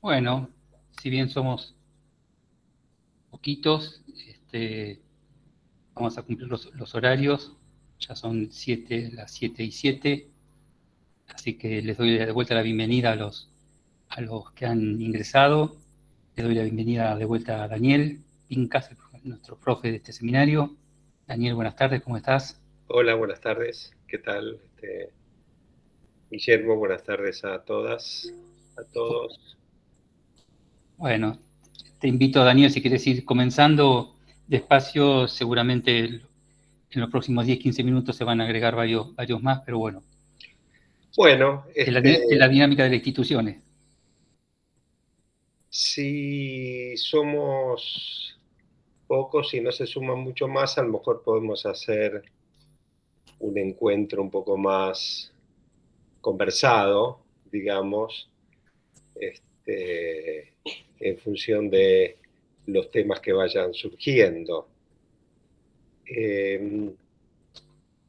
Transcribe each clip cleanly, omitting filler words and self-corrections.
Bueno, si bien somos poquitos, vamos a cumplir los horarios. Ya son las 7:07, así que les doy de vuelta la bienvenida a los que han ingresado. Les doy la bienvenida de vuelta a Daniel Pincas, nuestro profe de este seminario. Daniel, buenas tardes, ¿cómo estás? Hola, buenas tardes. ¿Qué tal? Guillermo, buenas tardes a todas, a todos. Bueno, te invito, Daniel, si quieres ir comenzando despacio. Seguramente en los próximos 10-15 minutos se van a agregar varios más, pero bueno, Bueno, es la dinámica de las instituciones. si somos pocos y no se suman mucho más, a lo mejor podemos hacer un encuentro un poco más conversado, digamos, en función de los temas que vayan surgiendo.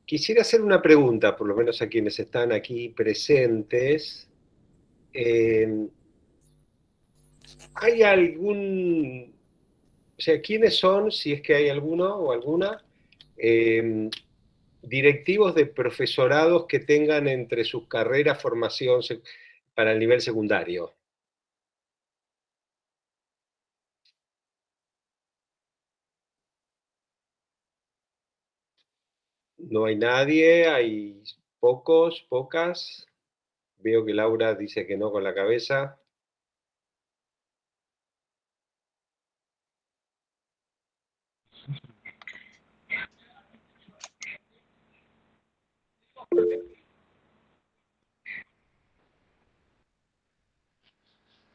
Quisiera hacer una pregunta, por lo menos a quienes están aquí presentes. Eh, ¿Hay algún, o sea, quiénes son, si es que hay alguno o alguna, directivos de profesorados que tengan entre sus carreras formación para el nivel secundario? No hay nadie, hay pocos, pocas. Veo que Laura dice que no con la cabeza.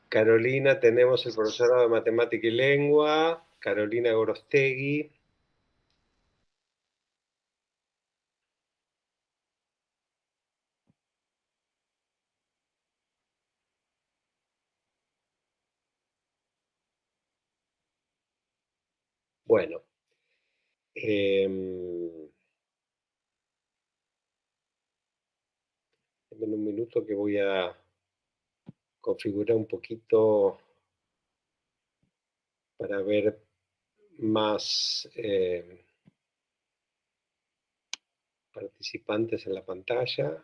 Carolina, tenemos el profesorado de matemática y lengua, Carolina Gorostegui. Bueno, en un minuto que voy a configurar un poquito para ver más participantes en la pantalla.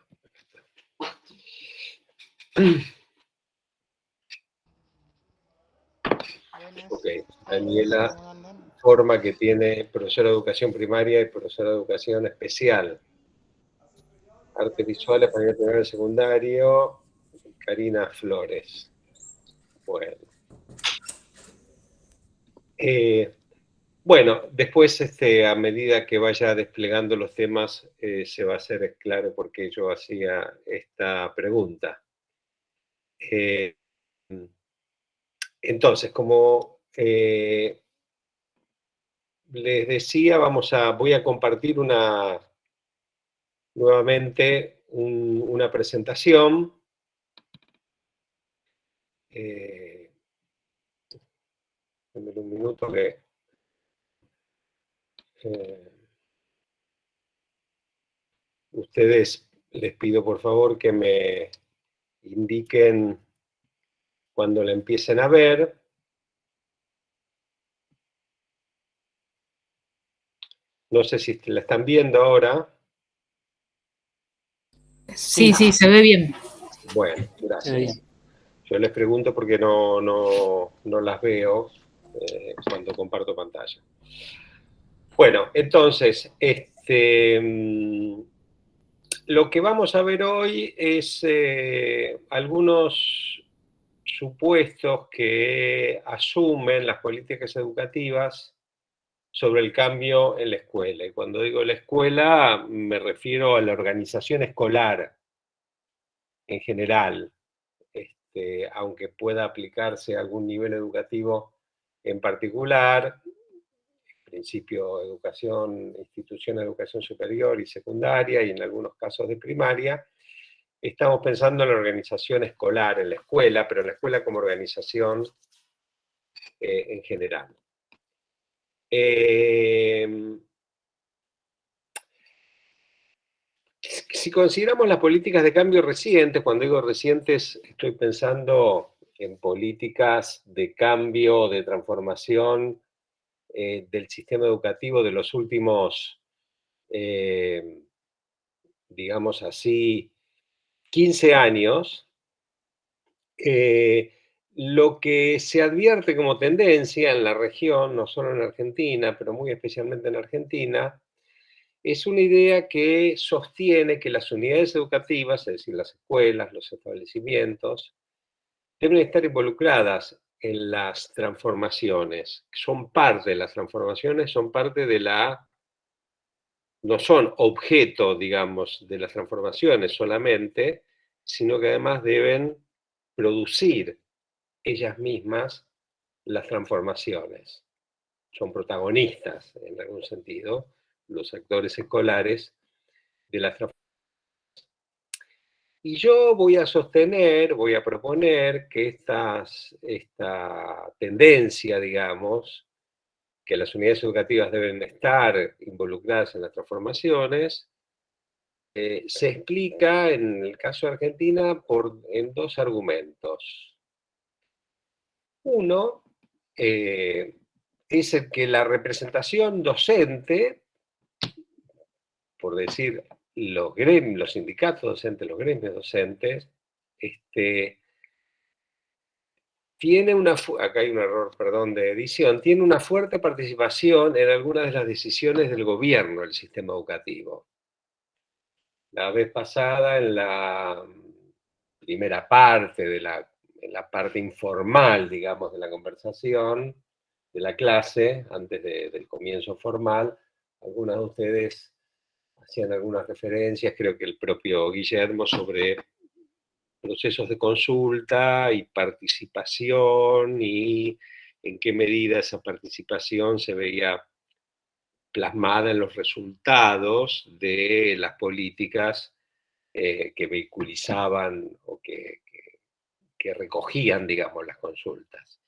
Buenas, Ok, Daniela ¿cómo andan? forma que tiene profesora de educación primaria y profesora de educación especial. Artes visuales para el primer secundario, Karina Flores. Bueno. Bueno, después a medida que vaya desplegando los temas se va a hacer claro por qué yo hacía esta pregunta. Entonces, como les decía, voy a compartir nuevamente una presentación. Denme un minuto que ustedes les pido por favor que me indiquen cuando la empiecen a ver. No sé si la están viendo ahora. Sí, Sí, se ve bien. Bueno, se ve bien. gracias. Yo les pregunto porque no las veo cuando comparto pantalla. Bueno, entonces, lo que vamos a ver hoy es algunos supuestos que asumen las políticas educativas sobre el cambio en la escuela. Y cuando digo la escuela, me refiero a la organización escolar en general, aunque pueda aplicarse a algún nivel educativo en particular, en principio educación, institución de educación superior y secundaria, y en algunos casos de primaria, estamos pensando en la organización escolar, en la escuela, pero en la escuela como organización en general. Si consideramos las políticas de cambio recientes, cuando digo recientes estoy pensando en políticas de cambio, de transformación del sistema educativo de los últimos, digamos así, 15 años, lo que se advierte como tendencia en la región, no solo en Argentina, pero muy especialmente en Argentina, es una idea que sostiene que las unidades educativas, es decir, las escuelas, los establecimientos, deben estar involucradas en las transformaciones. Son parte de las transformaciones, son parte de no son objeto, digamos, de las transformaciones solamente, sino que además deben producir ellas mismas las transformaciones. Son protagonistas, en algún sentido, los actores escolares de las transformaciones. Y yo voy a sostener, voy a proponer que esta tendencia, digamos, que las unidades educativas deben estar involucradas en las transformaciones, se explica en el caso de Argentina en dos argumentos. Uno es el que la representación docente, por decir los gremios, los sindicatos docentes, los gremios docentes, tiene acá hay un error, perdón, de edición, tiene una fuerte participación en algunas de las decisiones del gobierno del sistema educativo. La vez pasada, en la primera parte, en la parte informal, digamos, de la conversación, de la clase, antes del comienzo formal, algunas de ustedes hacían algunas referencias, creo que el propio Guillermo, sobre procesos de consulta y participación y en qué medida esa participación se veía plasmada en los resultados de las políticas que vehiculizaban o que recogían, digamos, las consultas.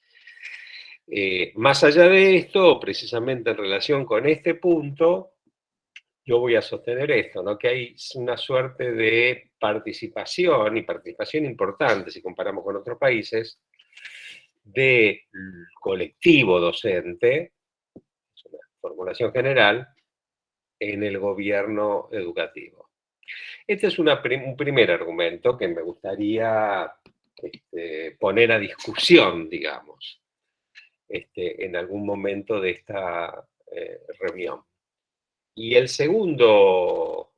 Más allá de esto, precisamente en relación con este punto, yo voy a sostener esto, ¿no? Que hay una suerte de participación, y participación importante si comparamos con otros países, del colectivo docente, es una formulación general, en el gobierno educativo. Este es un primer argumento que me gustaría poner a discusión, digamos, en algún momento de esta reunión. Y el segundo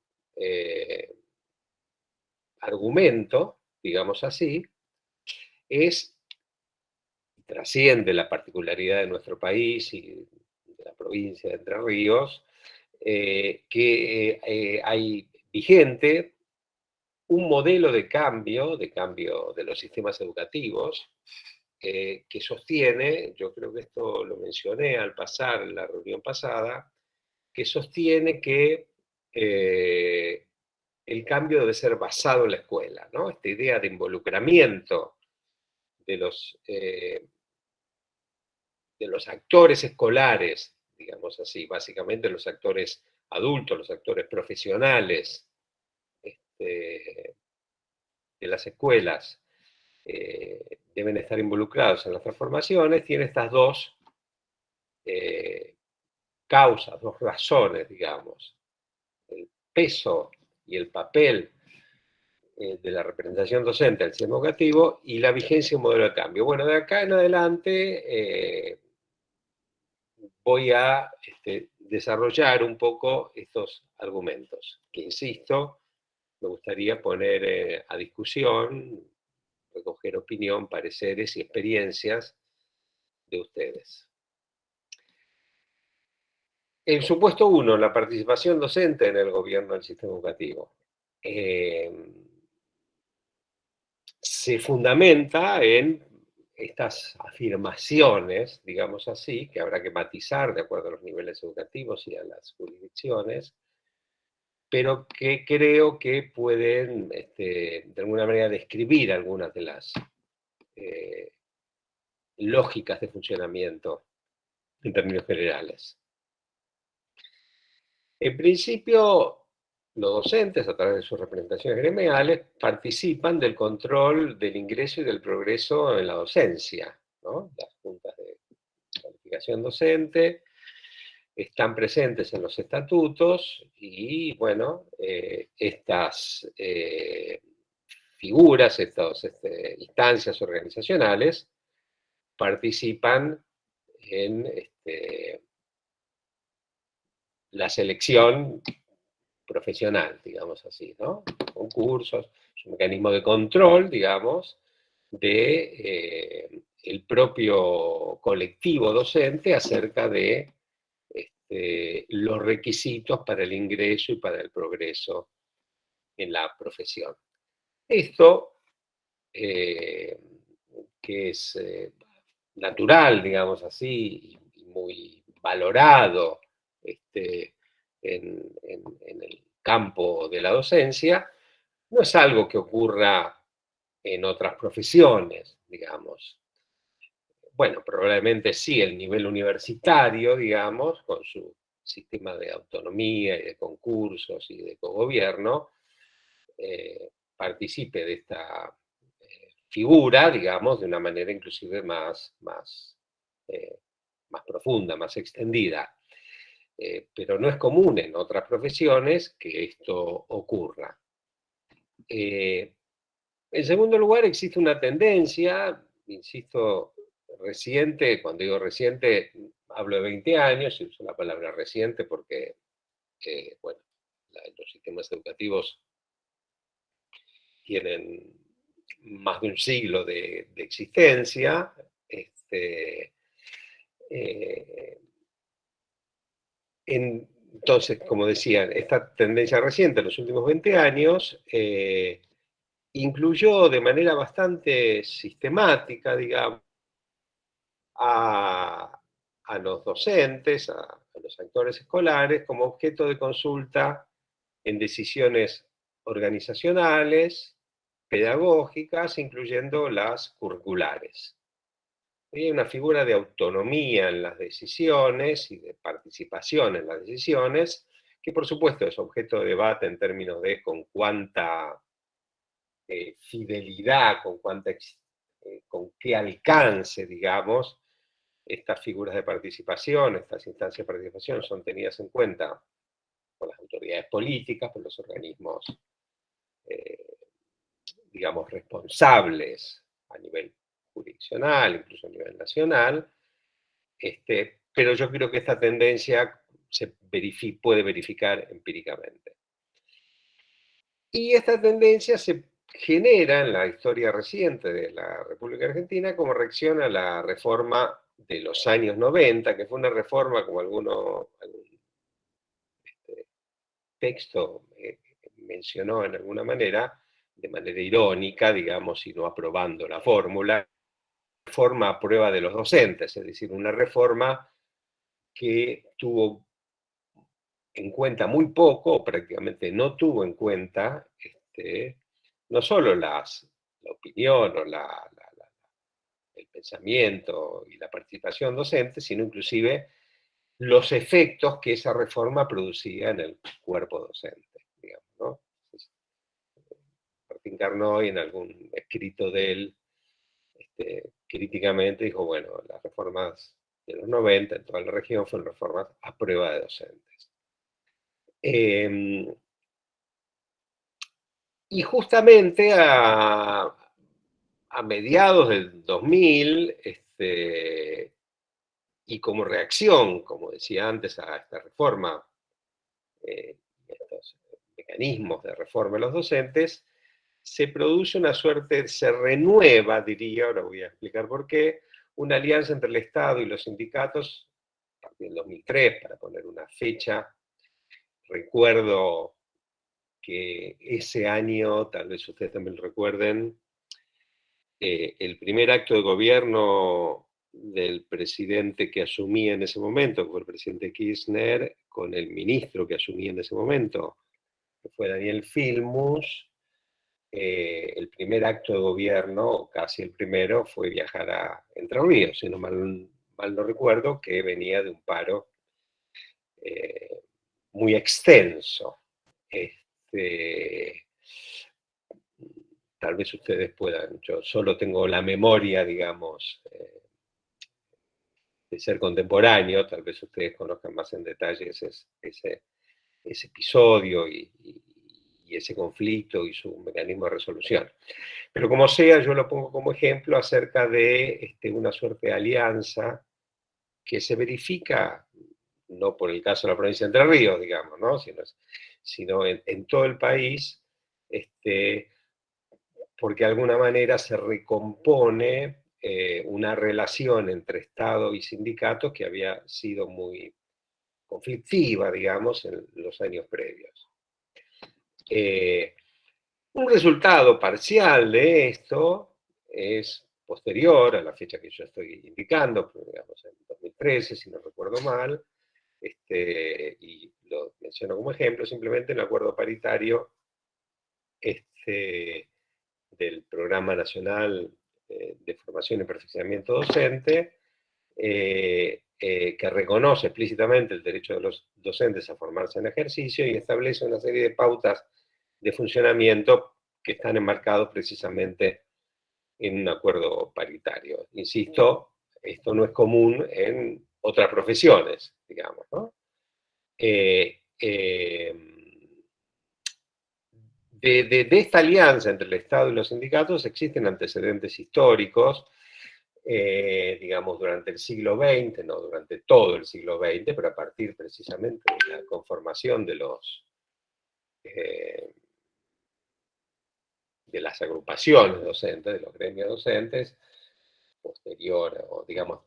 argumento, digamos así, trasciende la particularidad de nuestro país y de la provincia de Entre Ríos, que hay vigente un modelo de cambio de los sistemas educativos, que sostiene, yo creo que esto lo mencioné al pasar en la reunión pasada, que sostiene que el cambio debe ser basado en la escuela, ¿no? Esta idea de involucramiento de los actores escolares, digamos así, básicamente los actores adultos, los actores profesionales de las escuelas, deben estar involucrados en las transformaciones, tiene estas dos causas, dos razones, digamos. El peso y el papel de la representación docente del sistema educativo y la vigencia de un modelo de cambio. Bueno, de acá en adelante voy a desarrollar un poco estos argumentos, que insisto, me gustaría poner a discusión, recoger opinión, pareceres y experiencias de ustedes. El supuesto 1, la participación docente en el gobierno del sistema educativo. Se fundamenta en estas afirmaciones, digamos así, que habrá que matizar de acuerdo a los niveles educativos y a las jurisdicciones, pero que creo que pueden, de alguna manera, describir algunas de las lógicas de funcionamiento en términos generales. En principio, los docentes, a través de sus representaciones gremiales, participan del control del ingreso y del progreso en la docencia, ¿no? Las juntas de calificación docente están presentes en los estatutos y, bueno, estas figuras, estas instancias organizacionales participan en la selección profesional, digamos así, ¿no? Concursos, es un mecanismo de control, digamos, de el propio colectivo docente acerca de los requisitos para el ingreso y para el progreso en la profesión. Esto, que es natural, digamos así, y muy valorado en el campo de la docencia, no es algo que ocurra en otras profesiones, digamos. Bueno, probablemente sí, el nivel universitario, digamos, con su sistema de autonomía y de concursos y de cogobierno, participe de esta figura, digamos, de una manera inclusive más profunda, más extendida. Pero no es común en otras profesiones que esto ocurra. En segundo lugar, existe una tendencia, insisto, reciente, cuando digo reciente, hablo de 20 años, y uso la palabra reciente porque, bueno, los sistemas educativos tienen más de un siglo de existencia. Entonces, como decía, esta tendencia reciente en los últimos 20 años incluyó de manera bastante sistemática, digamos, a los docentes, a los actores escolares, como objeto de consulta en decisiones organizacionales, pedagógicas, incluyendo las curriculares. Hay una figura de autonomía en las decisiones y de participación en las decisiones, que por supuesto es objeto de debate en términos de con cuánta fidelidad, con qué alcance, digamos, estas figuras de participación, estas instancias de participación son tenidas en cuenta por las autoridades políticas, por los organismos, digamos, responsables a nivel jurisdiccional, incluso a nivel nacional, pero yo creo que esta tendencia puede verificar empíricamente. Y esta tendencia se genera en la historia reciente de la República Argentina como reacción a la reforma de los años 90, que fue una reforma, como algún texto mencionó en alguna manera, de manera irónica, digamos, y no aprobando la fórmula, reforma a prueba de los docentes, es decir, una reforma que tuvo en cuenta muy poco, o prácticamente no tuvo en cuenta, no solo la opinión o el pensamiento y la participación docente, sino inclusive los efectos que esa reforma producía en el cuerpo docente, digamos, ¿no? Martín Carnoy, en algún escrito de él, críticamente dijo, bueno, las reformas de los 90 en toda la región fueron reformas a prueba de docentes. Y justamente a mediados del 2000, y como reacción, como decía antes, a esta reforma, estos mecanismos de reforma de los docentes, se produce una suerte, se renueva, diría, ahora voy a explicar por qué, una alianza entre el Estado y los sindicatos, a partir del 2003, para poner una fecha. Recuerdo que ese año, tal vez ustedes también lo recuerden, el primer acto de gobierno del presidente que asumía en ese momento, que fue el presidente Kirchner, con el ministro que asumía en ese momento, que fue Daniel Filmus, el primer acto de gobierno, o casi el primero, fue viajar a Entre Ríos, si no mal no recuerdo, que venía de un paro muy extenso. tal vez ustedes puedan, yo solo tengo la memoria, digamos, de ser contemporáneo, tal vez ustedes conozcan más en detalle ese episodio y ese conflicto y su mecanismo de resolución. Pero como sea, yo lo pongo como ejemplo acerca de una suerte de alianza que se verifica, no por el caso de la provincia de Entre Ríos, digamos, ¿no? sino en todo el país, porque de alguna manera se recompone una relación entre Estado y sindicatos que había sido muy conflictiva, digamos, en los años previos. Un resultado parcial de esto es posterior a la fecha que yo estoy indicando, digamos en 2013, si no recuerdo mal, y lo menciono como ejemplo, simplemente el acuerdo paritario del Programa Nacional de Formación y Perfeccionamiento Docente, que reconoce explícitamente el derecho de los docentes a formarse en ejercicio y establece una serie de pautas de funcionamiento que están enmarcados precisamente en un acuerdo paritario. Insisto, esto no es común en otras profesiones, digamos, ¿no? De esta alianza entre el Estado y los sindicatos existen antecedentes históricos, digamos, durante el siglo XX, no durante todo el siglo XX, pero a partir precisamente de la conformación de las agrupaciones docentes, de los gremios docentes, posterior, o digamos,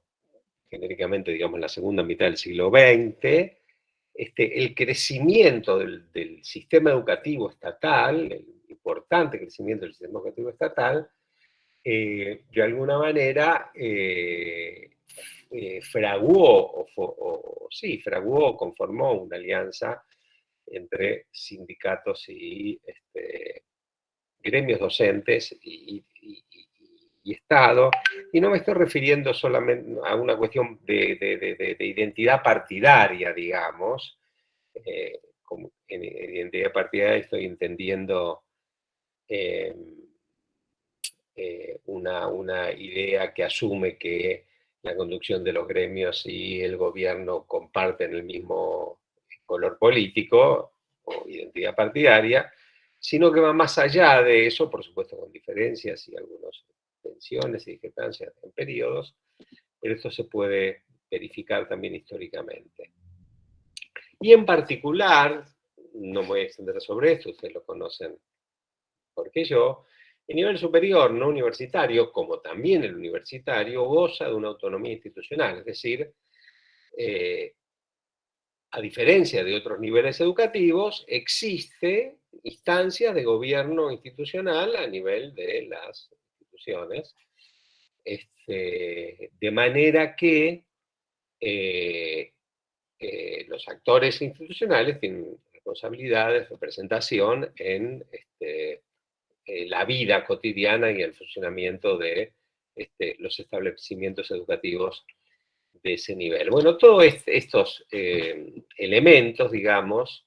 genéricamente, digamos, en la segunda mitad del siglo XX, el crecimiento del sistema educativo estatal, el importante crecimiento del sistema educativo estatal, de alguna manera fraguó, conformó una alianza entre sindicatos y gremios docentes y Estado, y no me estoy refiriendo solamente a una cuestión de identidad partidaria, digamos. Como en identidad partidaria estoy entendiendo una idea que asume que la conducción de los gremios y el gobierno comparten el mismo color político o identidad partidaria, sino que va más allá de eso, por supuesto con diferencias y algunas tensiones y discrepancias en periodos, pero esto se puede verificar también históricamente. Y en particular, no me voy a extender sobre esto, ustedes lo conocen porque yo, el nivel superior no universitario, como también el universitario, goza de una autonomía institucional, es decir, a diferencia de otros niveles educativos, existe instancias de gobierno institucional a nivel de las instituciones, de manera que los actores institucionales tienen responsabilidades, representación en la vida cotidiana y el funcionamiento de los establecimientos educativos de ese nivel. Bueno, todos estos elementos, digamos,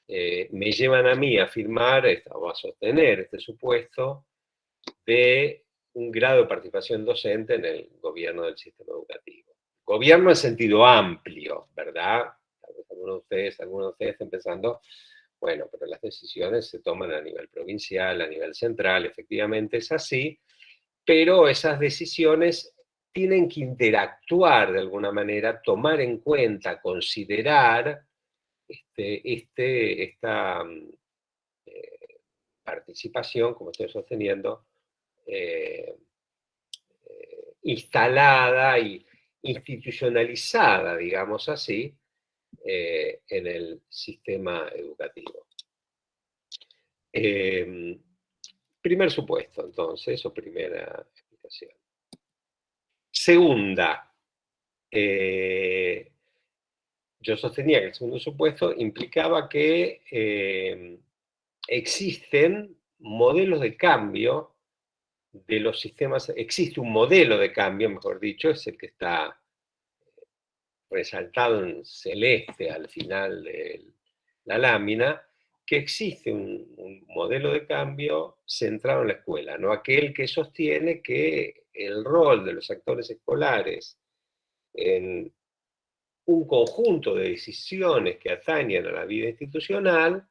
me llevan a mí a afirmar o a sostener este supuesto de un grado de participación docente en el gobierno del sistema educativo. Gobierno en sentido amplio, ¿verdad? Tal vez algunos de ustedes estén pensando, bueno, pero las decisiones se toman a nivel provincial, a nivel central, efectivamente es así, pero esas decisiones tienen que interactuar de alguna manera, tomar en cuenta, considerar esta participación, como estoy sosteniendo, instalada y institucionalizada, digamos así, en el sistema educativo. Primer supuesto, entonces, o primera explicación. Segunda, yo sostenía que el segundo supuesto implicaba que existen modelos de cambio de los sistemas, existe un modelo de cambio, mejor dicho, es el que está resaltado en celeste al final de la lámina, que existe un modelo de cambio centrado en la escuela, no aquel que sostiene que el rol de los actores escolares en un conjunto de decisiones que atañen a la vida institucional,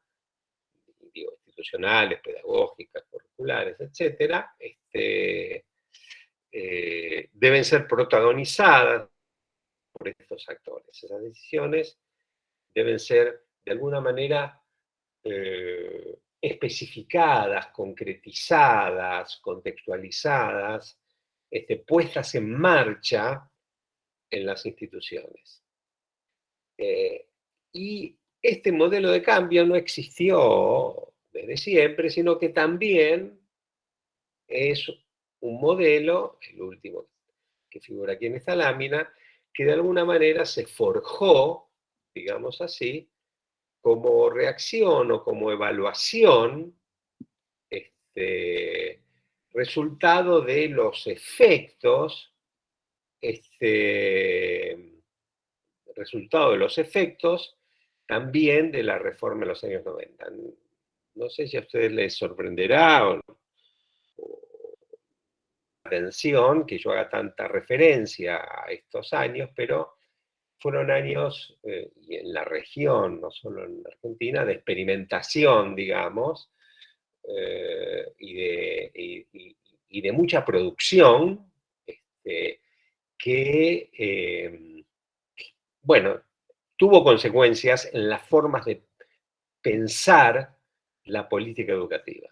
digo, institucionales, pedagógicas, curriculares, etcétera, deben ser protagonizadas por estos actores. Esas decisiones deben ser, de alguna manera, especificadas, concretizadas, contextualizadas, puestas en marcha en las instituciones. Y este modelo de cambio no existió desde siempre, sino que también es un modelo, el último que figura aquí en esta lámina, que de alguna manera se forjó, digamos así, como reacción o como evaluación, resultado de los efectos, resultado de los efectos también de la reforma de los años 90. No sé si a ustedes les sorprenderá o atención que yo haga tanta referencia a estos años, pero fueron años, y en la región, no solo en Argentina, de experimentación, digamos, y de mucha producción, que, bueno, tuvo consecuencias en las formas de pensar la política educativa.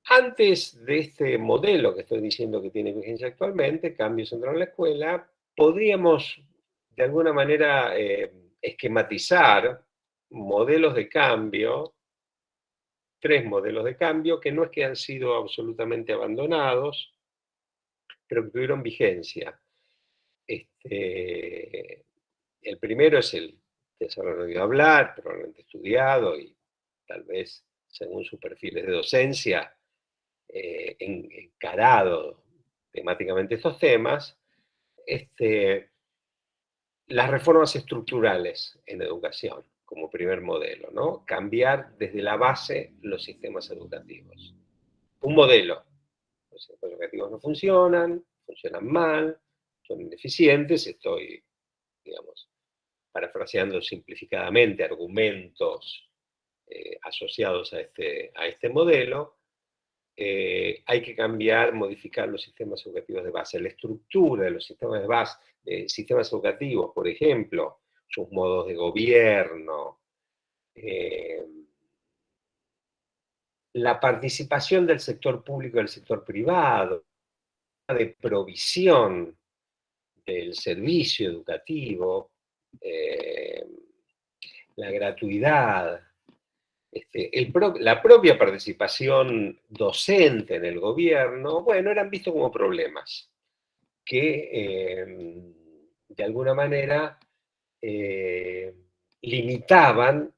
Antes de este modelo que estoy diciendo que tiene vigencia actualmente, cambio central en la escuela, podríamos de alguna manera esquematizar modelos de cambio, 3 modelos de cambio que no es que han sido absolutamente abandonados, pero que tuvieron vigencia. El primero es el que se habrán oído hablar, probablemente estudiado y tal vez según sus perfiles de docencia, encarado temáticamente estos temas, las reformas estructurales en educación como primer modelo, ¿no? Cambiar desde la base los sistemas educativos. Un modelo. Los sistemas educativos no funcionan, funcionan mal, son ineficientes, estoy, digamos, parafraseando simplificadamente argumentos asociados a este modelo. Hay que cambiar, modificar los sistemas educativos de base. La estructura de los sistemas de base, sistemas educativos, por ejemplo, sus modos de gobierno, la participación del sector público y del sector privado, de provisión del servicio educativo, la gratuidad, la propia participación docente en el gobierno, bueno, eran vistos como problemas que de alguna manera limitaban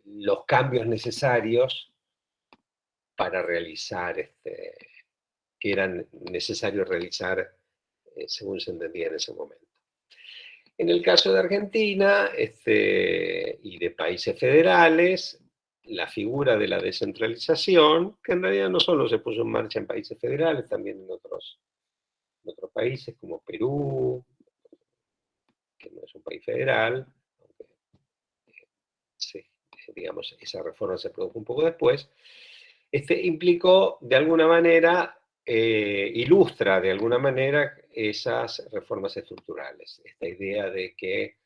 los cambios necesarios para realizar, que eran necesarios realizar según se entendía en ese momento. En el caso de Argentina y de países federales, la figura de la descentralización, que en realidad no solo se puso en marcha en países federales, también en otros países como Perú, que no es un país federal, aunque sí, digamos, esa reforma se produjo un poco después, implicó de alguna manera, ilustra de alguna manera esas reformas estructurales. Esta idea de que,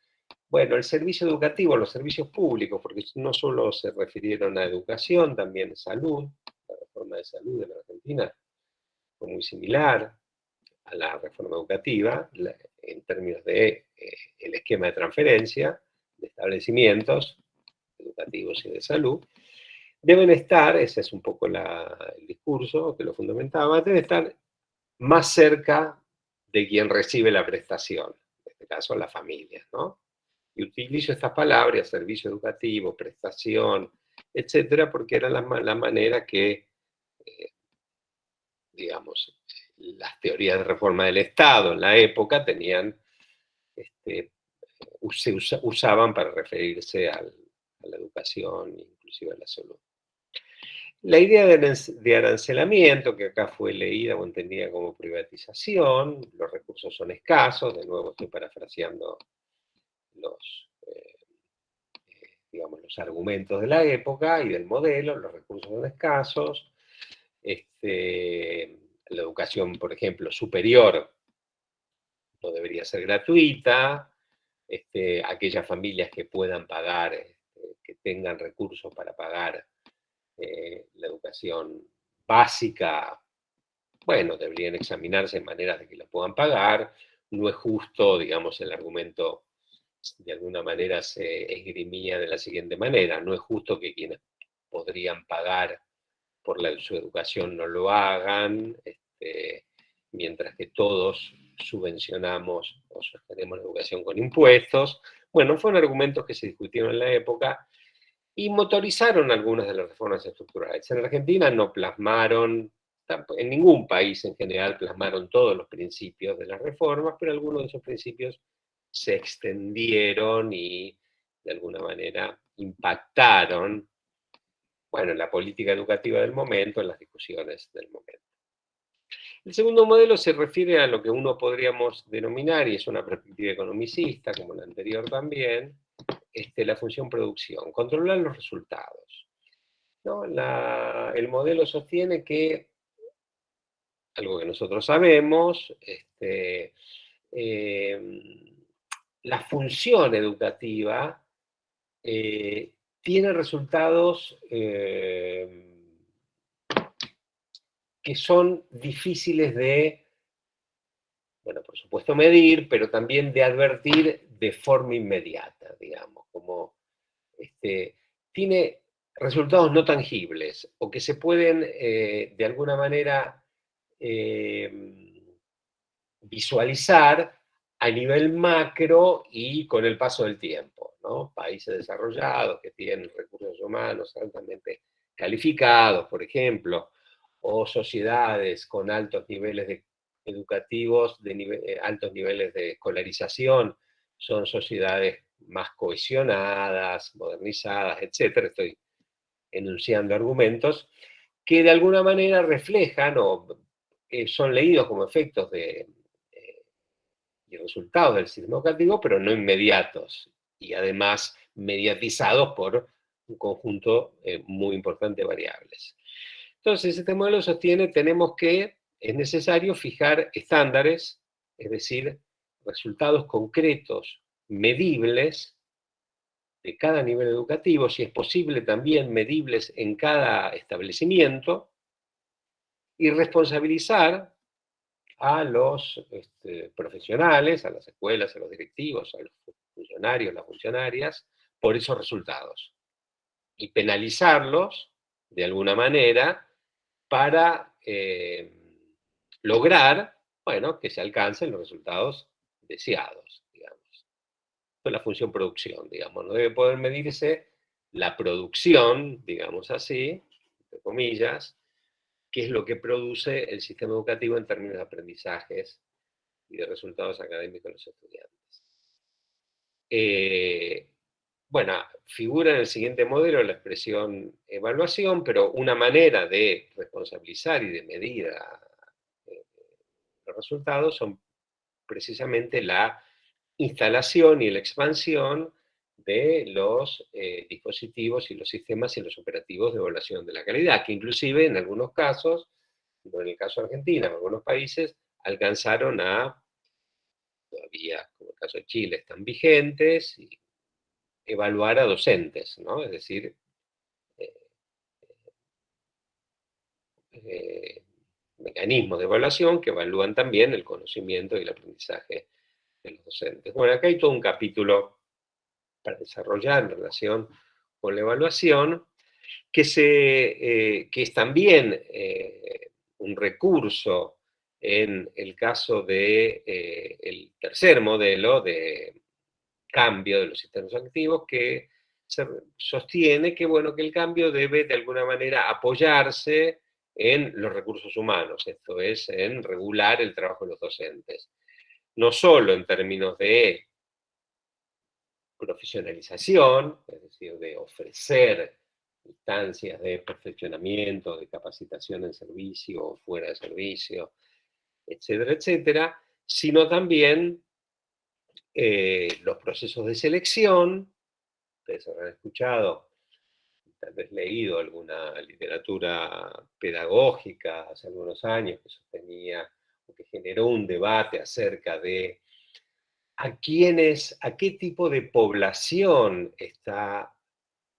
bueno, el servicio educativo, los servicios públicos, porque no solo se refirieron a educación, también salud, la reforma de salud en Argentina fue muy similar a la reforma educativa, en términos de el esquema de transferencia de establecimientos educativos y de salud, deben estar, ese es un poco el discurso que lo fundamentaba, deben estar más cerca de quien recibe la prestación, en este caso la familia, ¿no? Y utilizo estas palabras, servicio educativo, prestación, etcétera, porque era la manera que, digamos, las teorías de reforma del Estado en la época tenían usaban para referirse a la educación, inclusive a la salud. La idea de arancelamiento, que acá fue leída o entendida como privatización, los recursos son escasos, de nuevo estoy parafraseando los, digamos, los argumentos de la época y del modelo, los recursos son escasos, la educación, por ejemplo, superior no debería ser gratuita, aquellas familias que puedan pagar, que tengan recursos para pagar la educación básica, bueno, deberían examinarse en maneras de que la puedan pagar. No es justo, digamos, el argumento de alguna manera se esgrimía de la siguiente manera: no es justo que quienes podrían pagar por su educación no lo hagan, mientras que todos subvencionamos o sostenemos la educación con impuestos. Bueno, fueron argumentos que se discutieron en la época y motorizaron algunas de las reformas estructurales. En Argentina no plasmaron, en ningún país en general plasmaron todos los principios de las reformas, pero algunos de esos principios se extendieron y de alguna manera impactaron, bueno, en la política educativa del momento, en las discusiones del momento. El segundo modelo se refiere a lo que uno podríamos denominar, y es una perspectiva economicista, como la anterior también, la función producción, controlar los resultados, ¿no? El modelo sostiene que, algo que nosotros sabemos, la función educativa tiene resultados que son difíciles de, bueno, por supuesto medir, pero también de advertir de forma inmediata, digamos, como tiene resultados no tangibles o que se pueden de alguna manera visualizar a nivel macro y con el paso del tiempo, ¿no? Países desarrollados que tienen recursos humanos altamente calificados, por ejemplo, o sociedades con altos niveles educativos, altos niveles de escolarización, son sociedades más cohesionadas, modernizadas, etc. Estoy enunciando argumentos que de alguna manera reflejan o son leídos como efectos y resultados del sistema educativo, pero no inmediatos, y además mediatizados por un conjunto muy importante de variables. Entonces, este modelo sostiene es necesario fijar estándares, es decir, resultados concretos, medibles, de cada nivel educativo, si es posible también medibles en cada establecimiento, y responsabilizar a los profesionales, a las escuelas, a los directivos, a los funcionarios, las funcionarias, por esos resultados. Y penalizarlos, de alguna manera, para lograr, bueno, que se alcancen los resultados deseados, digamos. Esto es la función producción, digamos. No debe poder medirse la producción, digamos así, entre comillas, que es lo que produce el sistema educativo en términos de aprendizajes y de resultados académicos de los estudiantes. Bueno, figura en el siguiente modelo la expresión evaluación, pero una manera de responsabilizar y de medir los resultados son precisamente la instalación y la expansión de los dispositivos y los sistemas y los operativos de evaluación de la calidad, que inclusive en algunos casos, no en el caso de Argentina, en algunos países, alcanzaron todavía, como el caso de Chile, están vigentes, y evaluar a docentes, ¿no? Es decir, mecanismos de evaluación que evalúan también el conocimiento y el aprendizaje de los docentes. Bueno, acá hay todo un capítulo para desarrollar en relación con la evaluación, que es también un recurso en el caso del el tercer modelo de cambio de los sistemas activos, que se sostiene que, bueno, que el cambio debe de alguna manera apoyarse en los recursos humanos, esto es, en regular el trabajo de los docentes. No solo en términos de profesionalización, es decir, de ofrecer instancias de perfeccionamiento, de capacitación en servicio o fuera de servicio, etcétera, etcétera, sino también los procesos de selección. Ustedes habrán escuchado, tal vez leído alguna literatura pedagógica hace algunos años que sostenía o que generó un debate acerca de a qué tipo de población está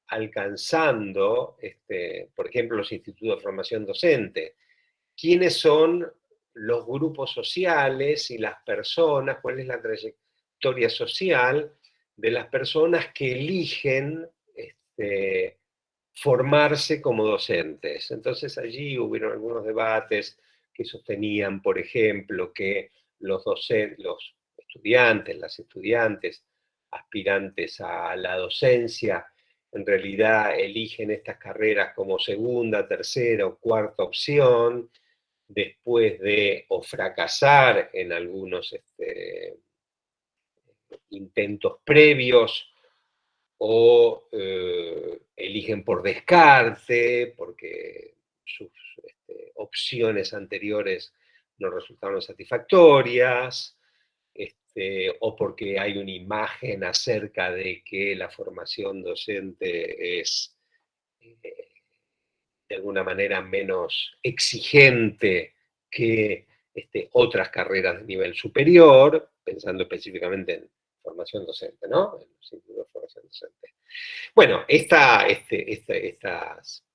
alcanzando, por ejemplo, los institutos de formación docente. ¿Quiénes son los grupos sociales y las personas? ¿Cuál es la trayectoria social de las personas que eligen formarse como docentes? Entonces allí hubieron algunos debates que sostenían, por ejemplo, que los estudiantes, las estudiantes aspirantes a la docencia, en realidad eligen estas carreras como segunda, tercera o cuarta opción, después de o fracasar en algunos intentos previos, o eligen por descarte, porque sus opciones anteriores no resultaron satisfactorias, o porque hay una imagen acerca de que la formación docente es de alguna manera menos exigente que otras carreras de nivel superior, pensando específicamente en formación docente, ¿no? En los institutos de formación docente. Bueno, estas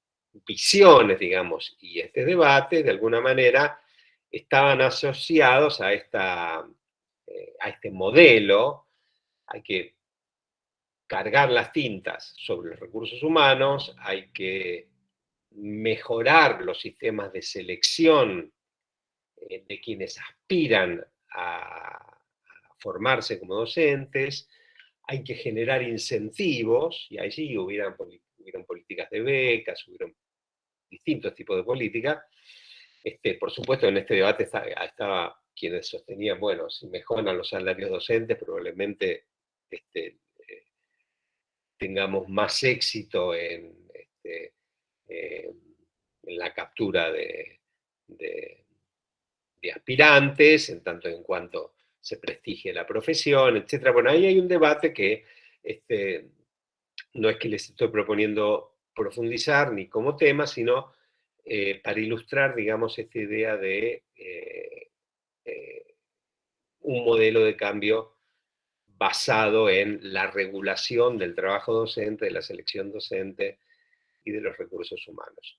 visiones, digamos, y este debate, de alguna manera, estaban asociados a este modelo. Hay que cargar las tintas sobre los recursos humanos, hay que mejorar los sistemas de selección de quienes aspiran a formarse como docentes, hay que generar incentivos, y allí hubieron políticas de becas, hubieron distintos tipos de políticas. Por supuesto, en este debate estaba quienes sostenían, bueno, si mejoran los salarios docentes, probablemente tengamos más éxito en la captura de aspirantes, en tanto en cuanto se prestigie la profesión, etc. Bueno, ahí hay un debate que no es que les estoy proponiendo profundizar ni como tema, sino para ilustrar, digamos, esta idea de un modelo de cambio basado en la regulación del trabajo docente, de la selección docente y de los recursos humanos.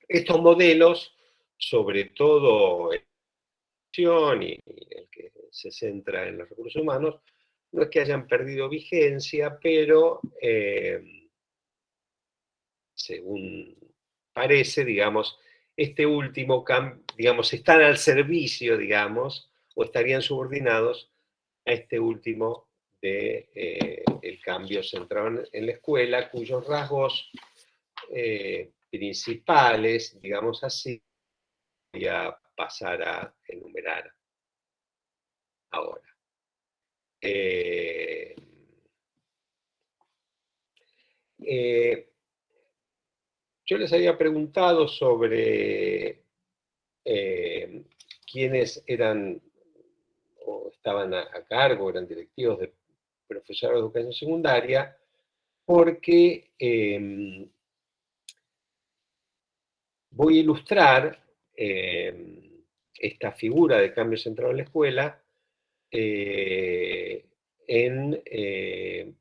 Estos modelos, sobre todo y el que se centra en los recursos humanos, no es que hayan perdido vigencia, pero según parece, digamos, este último, digamos, están al servicio, digamos, o estarían subordinados a este último de el cambio centrado en la escuela, cuyos rasgos principales, digamos así, voy a pasar a enumerar ahora. Yo les había preguntado sobre quiénes eran o estaban a cargo, eran directivos de profesores de educación secundaria, porque voy a ilustrar esta figura de cambio centrado en la escuela en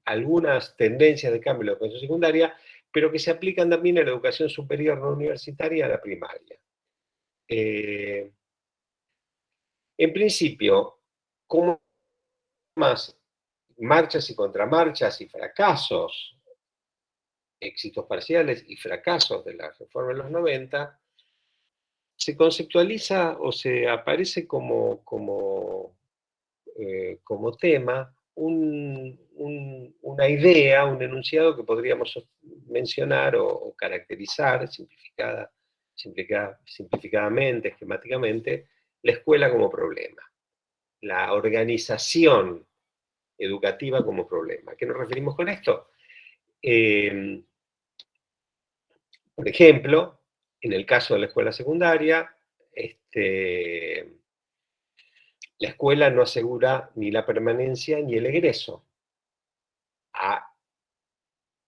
algunas tendencias de cambio en la educación secundaria, pero que se aplican también a la educación superior no universitaria y a la primaria. En principio, como más marchas y contramarchas y fracasos, éxitos parciales y fracasos de la reforma de los 90, se conceptualiza o se aparece como tema una idea, un enunciado que podríamos mencionar o caracterizar simplificadamente, esquemáticamente, la escuela como problema. La organización educativa como problema. ¿A qué nos referimos con esto? Por ejemplo, en el caso de la escuela secundaria, la escuela no asegura ni la permanencia ni el egreso.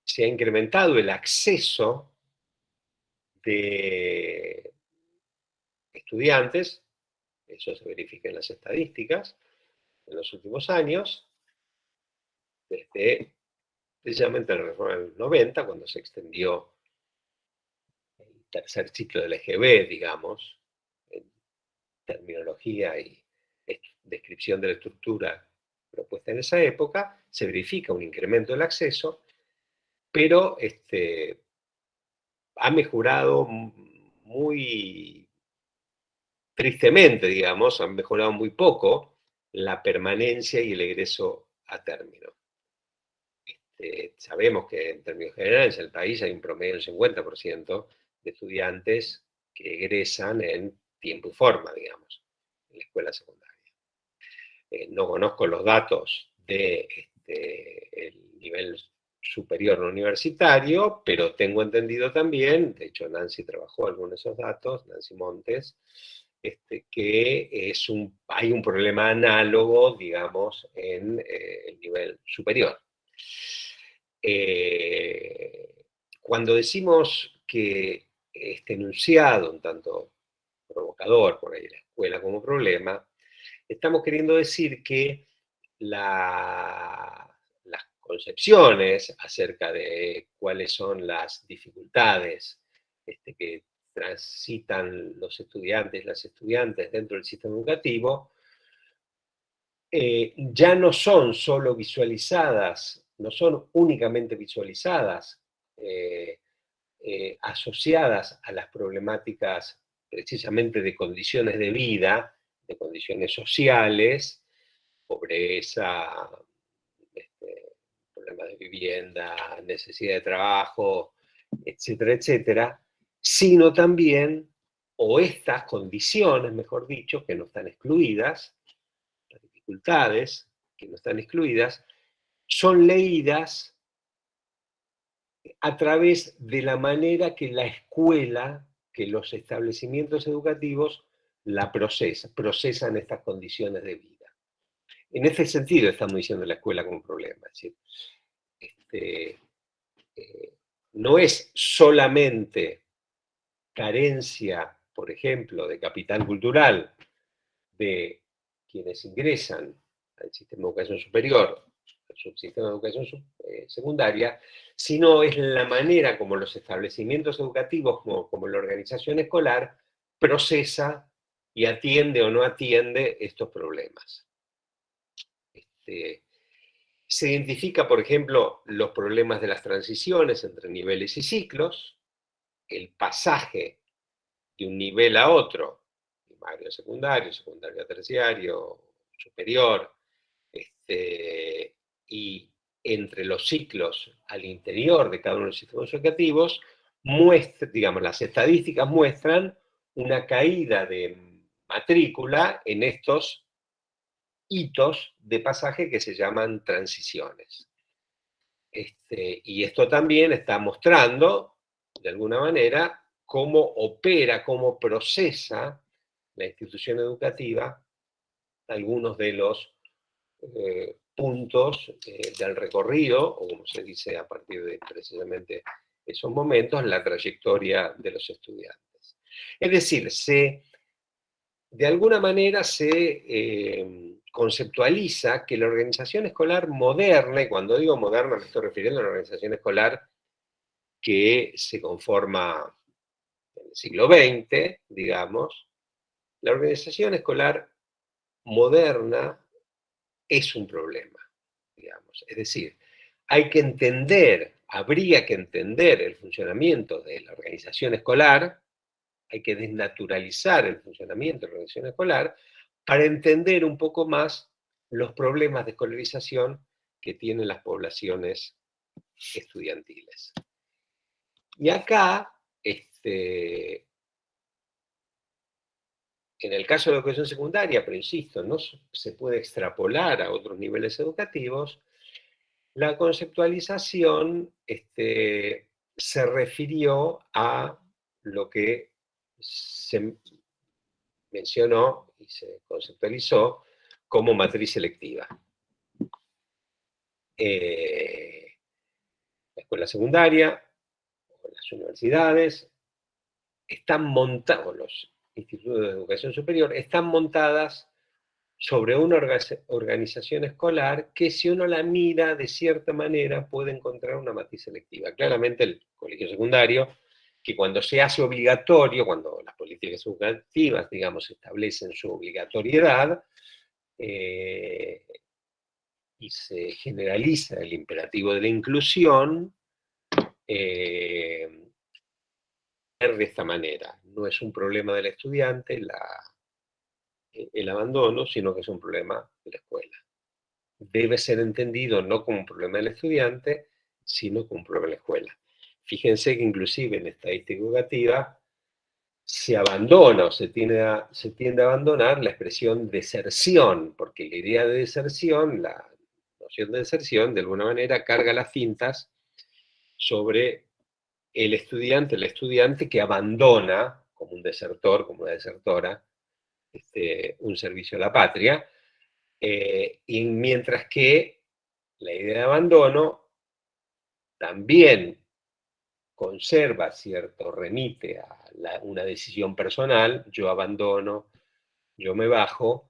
Se ha incrementado el acceso de estudiantes, eso se verifica en las estadísticas, en los últimos años, desde precisamente la reforma del 90, cuando se extendió el tercer ciclo del EGB, digamos, en terminología y descripción de la estructura propuesta en esa época, se verifica un incremento del acceso, pero ha mejorado muy tristemente, digamos, han mejorado muy poco la permanencia y el egreso a término. Sabemos que en términos generales en el país hay un promedio del 50% de estudiantes que egresan en tiempo y forma, digamos, en la escuela secundaria. No conozco los datos del nivel superior no universitario, pero tengo entendido también, de hecho Nancy trabajó algunos de esos datos, Nancy Montes, que hay un problema análogo, digamos, en el nivel superior. Cuando decimos que este enunciado, un tanto provocador, por ahí la escuela como problema, estamos queriendo decir que las concepciones acerca de cuáles son las dificultades que transitan los estudiantes, las estudiantes dentro del sistema educativo, ya no son solo visualizadas, no son únicamente visualizadas, asociadas a las problemáticas precisamente de condiciones de vida, de condiciones sociales, pobreza, problemas de vivienda, necesidad de trabajo, etcétera, etcétera, sino también, o estas condiciones, mejor dicho, que no están excluidas, las dificultades que no están excluidas, son leídas a través de la manera que la escuela, que los establecimientos educativos la procesan estas condiciones de vida. En ese sentido estamos diciendo la escuela como problema. Es decir, no es solamente carencia, por ejemplo, de capital cultural de quienes ingresan al sistema de educación superior, al subsistema de educación secundaria, sino es la manera como los establecimientos educativos, como la organización escolar, procesa y atiende o no atiende estos problemas. Se identifica, por ejemplo, los problemas de las transiciones entre niveles y ciclos, el pasaje de un nivel a otro, primario a secundario, secundario a terciario, superior, y entre los ciclos al interior de cada uno de los sistemas educativos, digamos, las estadísticas muestran una caída de matrícula en estos hitos de pasaje que se llaman transiciones. Y esto también está mostrando, de alguna manera, cómo opera, cómo procesa la institución educativa algunos de los puntos del recorrido, o como se dice a partir de precisamente esos momentos, la trayectoria de los estudiantes. Es decir, de alguna manera se conceptualiza que la organización escolar moderna, y cuando digo moderna me estoy refiriendo a la organización escolar que se conforma en el siglo XX, digamos, la organización escolar moderna es un problema, digamos. Es decir, hay que entender, habría que entender el funcionamiento de la organización escolar, hay que desnaturalizar el funcionamiento de la organización escolar para entender un poco más los problemas de escolarización que tienen las poblaciones estudiantiles. Y acá, en el caso de la educación secundaria, pero insisto, no se puede extrapolar a otros niveles educativos, la conceptualización se refirió a lo que se mencionó y se conceptualizó como matriz selectiva. La escuela secundaria, o las universidades, están montadas, o los institutos de educación superior, están montadas sobre una organización escolar que, si uno la mira de cierta manera, puede encontrar una matriz selectiva. Claramente el colegio secundario, que cuando se hace obligatorio, cuando las políticas educativas, digamos, establecen su obligatoriedad, y se generaliza el imperativo de la inclusión, de esta manera. No es un problema del estudiante el abandono, sino que es un problema de la escuela. Debe ser entendido no como un problema del estudiante, sino como un problema de la escuela. Fíjense que inclusive en estadística educativa se abandona o se tiende a abandonar la expresión deserción, porque la idea de deserción, la noción de deserción, de alguna manera carga las cintas sobre el estudiante que abandona, como un desertor, como una desertora, un servicio a la patria, y mientras que la idea de abandono también conserva cierto, remite a una decisión personal, yo abandono, yo me bajo,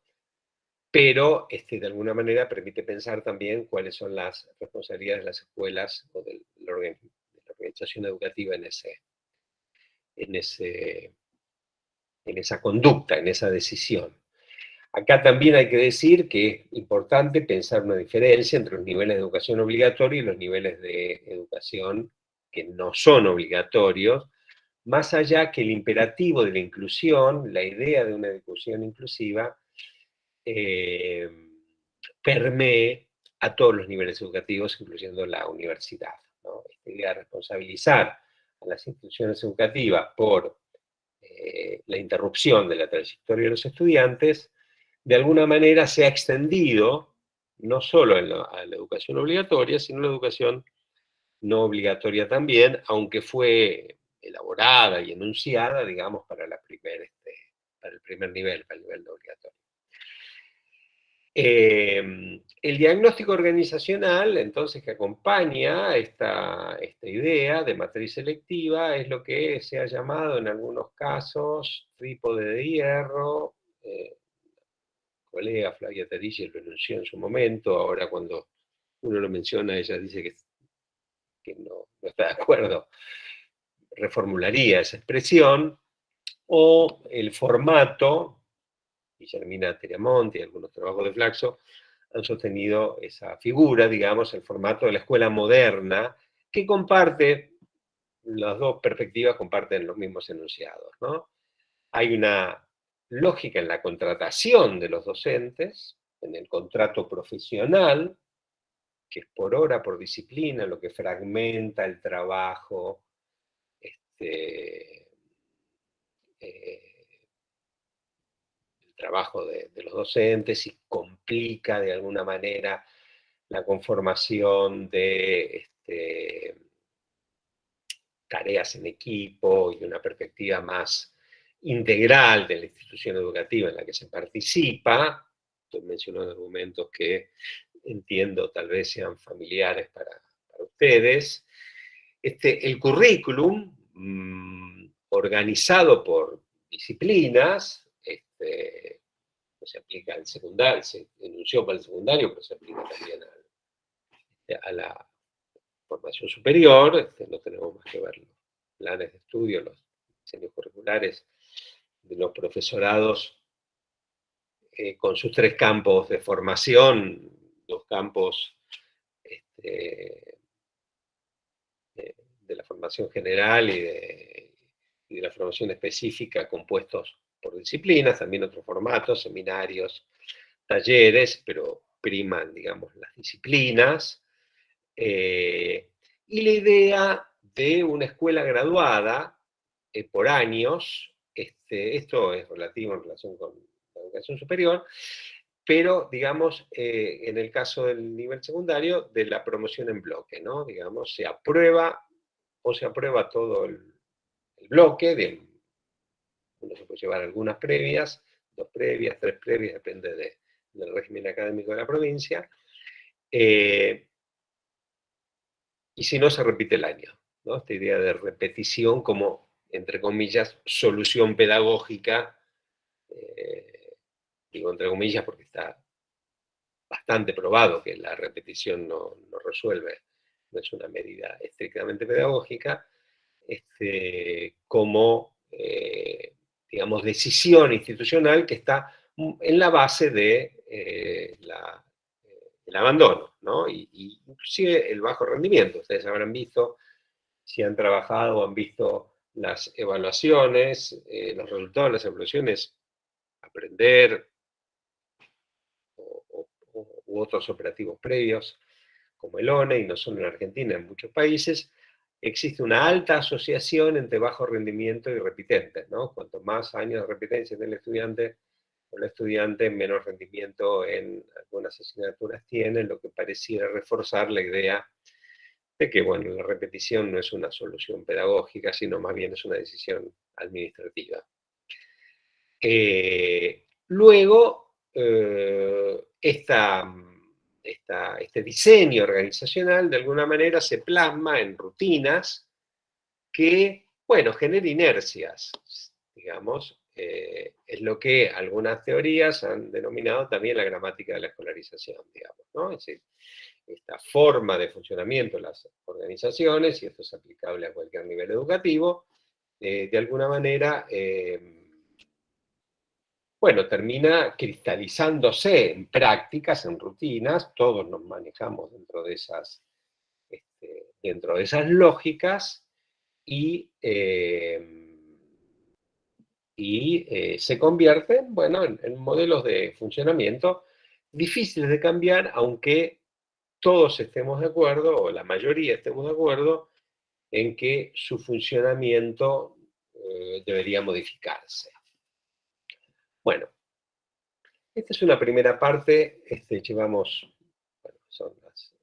pero de alguna manera permite pensar también cuáles son las responsabilidades de las escuelas o de la organización educativa en esa conducta, en esa decisión. Acá también hay que decir que es importante pensar una diferencia entre los niveles de educación obligatoria y los niveles de educación que no son obligatorios, más allá que el imperativo de la inclusión, la idea de una educación inclusiva, permee a todos los niveles educativos, incluyendo la universidad, ¿no? Esta idea de responsabilizar a las instituciones educativas por la interrupción de la trayectoria de los estudiantes, de alguna manera se ha extendido no solo a la educación obligatoria, sino a la educación no obligatoria también, aunque fue elaborada y enunciada, digamos, para el primer nivel, para el nivel de obligatorio. El diagnóstico organizacional, entonces, que acompaña esta idea de matriz selectiva, es lo que se ha llamado en algunos casos trípode de hierro. Colega Flavia Tadille lo enunció en su momento, ahora cuando uno lo menciona, ella dice que no está de acuerdo, reformularía esa expresión, o el formato, Guillermina Teramonte y algunos trabajos de Flaxo han sostenido esa figura, digamos, el formato de la escuela moderna, que comparte, las dos perspectivas comparten los mismos enunciados, ¿no? Hay una lógica en la contratación de los docentes, en el contrato profesional, que es por hora, por disciplina, lo que fragmenta el trabajo, el trabajo de los docentes y complica de alguna manera la conformación de tareas en equipo y una perspectiva más integral de la institución educativa en la que se participa. Estoy mencionando argumentos que entiendo tal vez sean familiares para ustedes. El currículum, organizado por disciplinas, se aplica al secundario, se enunció para el secundario, pero se aplica también a la formación superior. No tenemos más que ver los planes de estudio, los diseños curriculares de los profesorados, con sus 3 campos de formación, 2 campos de la formación general y de la formación específica, compuestos por disciplinas, también otros formatos, seminarios, talleres, pero priman, digamos, las disciplinas. Y la idea de una escuela graduada por años, esto es relativo en relación con la educación superior, pero, digamos, en el caso del nivel secundario, de la promoción en bloque, ¿no? Digamos, se aprueba todo el bloque, uno se puede llevar algunas previas, 2 previas, 3 previas, depende del régimen académico de la provincia, y si no, se repite el año, ¿no? Esta idea de repetición como, entre comillas, solución pedagógica, digo entre comillas porque está bastante probado que la repetición no resuelve, no es una medida estrictamente pedagógica, como, digamos, decisión institucional que está en la base de el abandono, ¿no? Y inclusive el bajo rendimiento. Ustedes habrán visto, si han trabajado o han visto las evaluaciones, los resultados de las evaluaciones, aprender u otros operativos previos, como el ONE, y no solo en Argentina, en muchos países, existe una alta asociación entre bajo rendimiento y repitentes, ¿no? Cuanto más años de repitencia tiene el estudiante o la estudiante, menos rendimiento en algunas asignaturas tiene, lo que pareciera reforzar la idea de que, bueno, la repetición no es una solución pedagógica, sino más bien es una decisión administrativa. Luego, este diseño organizacional de alguna manera se plasma en rutinas que, bueno, genera inercias, digamos, es lo que algunas teorías han denominado también la gramática de la escolarización, digamos, ¿no? Es decir, esta forma de funcionamiento de las organizaciones, y esto es aplicable a cualquier nivel educativo, de alguna manera, bueno, termina cristalizándose en prácticas, en rutinas, todos nos manejamos dentro de esas lógicas, y, se convierten, bueno, en modelos de funcionamiento difíciles de cambiar, aunque todos estemos de acuerdo, o la mayoría estemos de acuerdo, en que su funcionamiento debería modificarse. Bueno, esta es una primera parte, llevamos, bueno, son las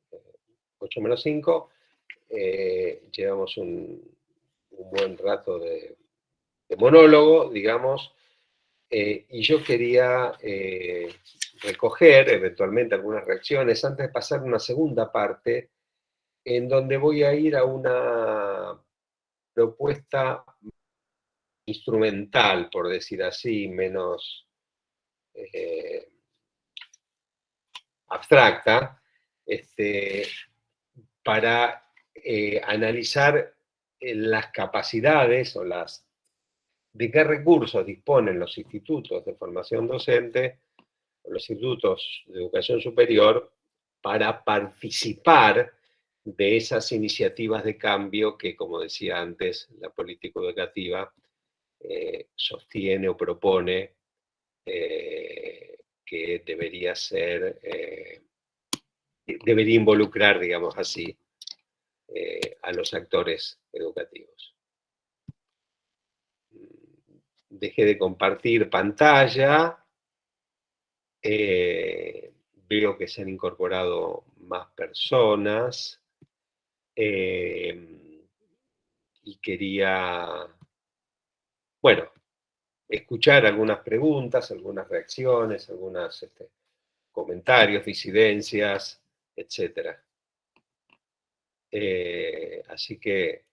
8 menos 5, llevamos un buen rato de monólogo, digamos, y yo quería recoger eventualmente algunas reacciones antes de pasar a una segunda parte, en donde voy a ir a una propuesta instrumental, por decir así, menos abstracta, para analizar las capacidades de qué recursos disponen los institutos de formación docente o los institutos de educación superior para participar de esas iniciativas de cambio que, como decía antes, la política educativa sostiene o propone que debería involucrar, digamos así, a los actores educativos. Dejé de compartir pantalla, veo que se han incorporado más personas, y quería, bueno, escuchar algunas preguntas, algunas reacciones, algunos comentarios, disidencias, etc. Así que,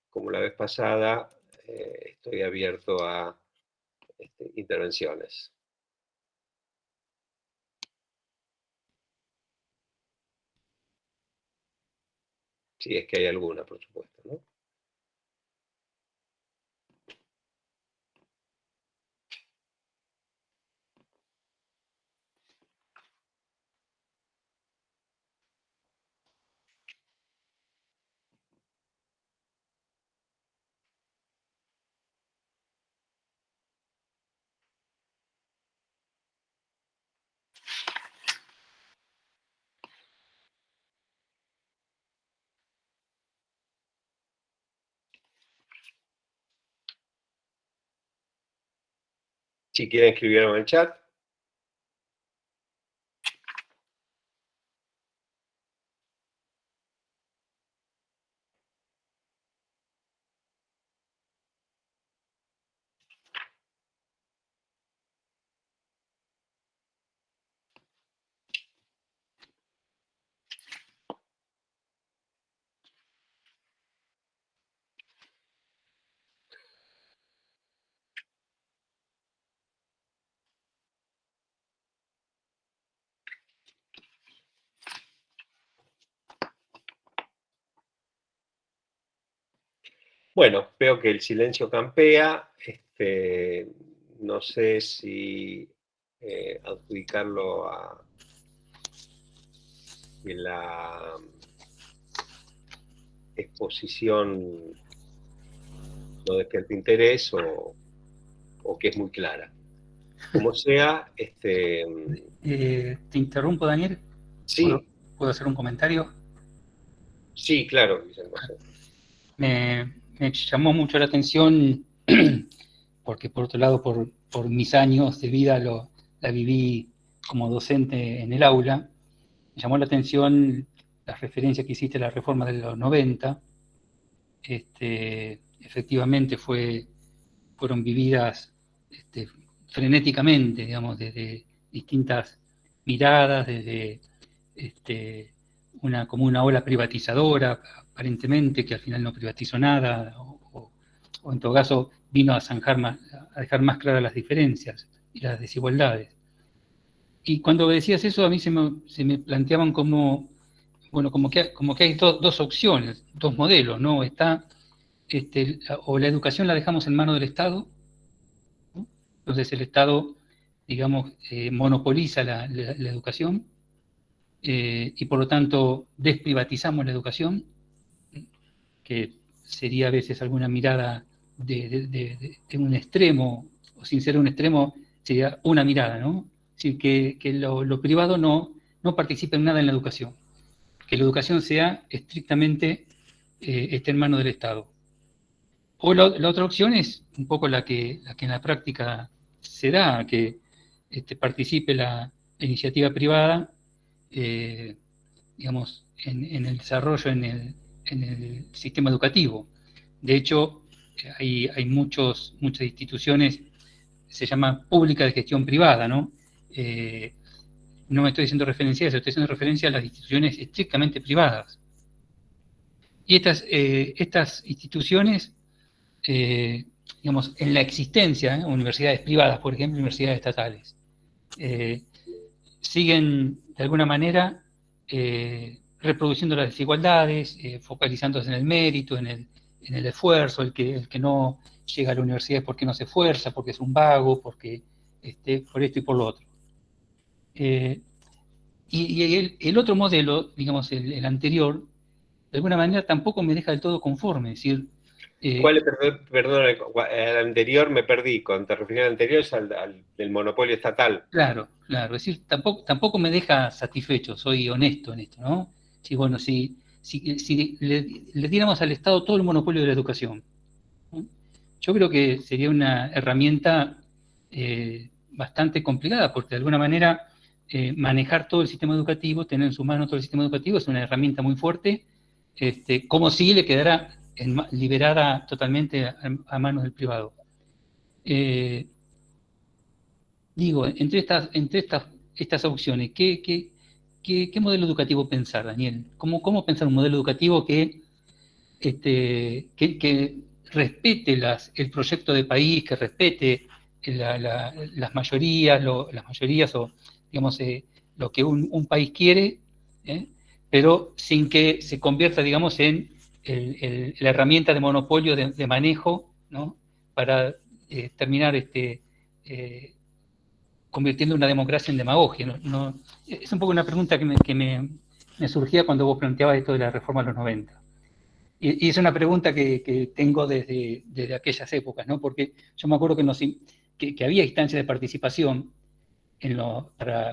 como la vez pasada, estoy abierto a intervenciones. Si es que hay alguna, por supuesto, ¿no? Si quieren escribirlo en el chat. Bueno, veo que el silencio campea. No sé si adjudicarlo a que la exposición no despierta interés o que es muy clara. Como sea, Te interrumpo, Daniel. sí, ¿Puedo hacer un comentario? sí, claro, Guillermo. Me llamó mucho la atención, porque por otro lado, por mis años de vida la viví como docente en el aula. Me llamó la atención la referencia que hiciste a la reforma de los 90. Efectivamente fueron vividas frenéticamente, digamos, desde distintas miradas, desde como una ola privatizadora, aparentemente, que al final no privatizó nada, o en todo caso vino a dejar más claras las diferencias y las desigualdades. Y cuando decías eso, a mí se me planteaban como, bueno, como que hay dos opciones, dos modelos, ¿no? O la educación la dejamos en manos del Estado, ¿no? Entonces el Estado, digamos, monopoliza la educación, y por lo tanto desprivatizamos la educación, que sería a veces alguna mirada de un extremo, o sin ser un extremo, sería una mirada, ¿no? Es decir, que lo privado no participe en nada en la educación, que la educación sea estrictamente, esté en manos del Estado. O la otra opción es un poco la que en la práctica se da, que participe la iniciativa privada, digamos, en el desarrollo, en el sistema educativo. De hecho, hay muchas instituciones, se llama pública de gestión privada, ¿no? No me estoy haciendo referencia a eso, estoy haciendo referencia a las instituciones estrictamente privadas. Y estas instituciones, digamos, en la existencia, universidades privadas, por ejemplo, universidades estatales, siguen de alguna manera reproduciendo las desigualdades, focalizándose en el mérito, en el esfuerzo, el que no llega a la universidad es porque no se esfuerza, porque es un vago, porque por esto y por lo otro. Y el otro modelo, digamos, el anterior, de alguna manera tampoco me deja del todo conforme. Es decir, ¿Cuál, perdón, el anterior me perdí? Cuando te refieres al anterior es al del monopolio estatal. claro, es decir, tampoco me deja satisfecho, soy honesto en esto, ¿no? Si, bueno, si le diéramos al Estado todo el monopolio de la educación, ¿no? Yo creo que sería una herramienta bastante complicada, porque de alguna manera manejar todo el sistema educativo, tener en sus manos todo el sistema educativo, es una herramienta muy fuerte, como si le quedara liberada totalmente a manos del privado. Digo, entre estas opciones, ¿qué modelo educativo pensar, Daniel? ¿Cómo pensar un modelo educativo que respete el proyecto de país, que respete las mayorías, o digamos, lo que un país quiere, pero sin que se convierta, digamos, en la herramienta de monopolio de manejo, ¿no? Para terminar convirtiendo una democracia en demagogia? Es un poco una pregunta que me surgía cuando vos planteabas esto de la reforma de los 90. Y es una pregunta que tengo desde aquellas épocas, ¿no? Porque yo me acuerdo que había instancias de participación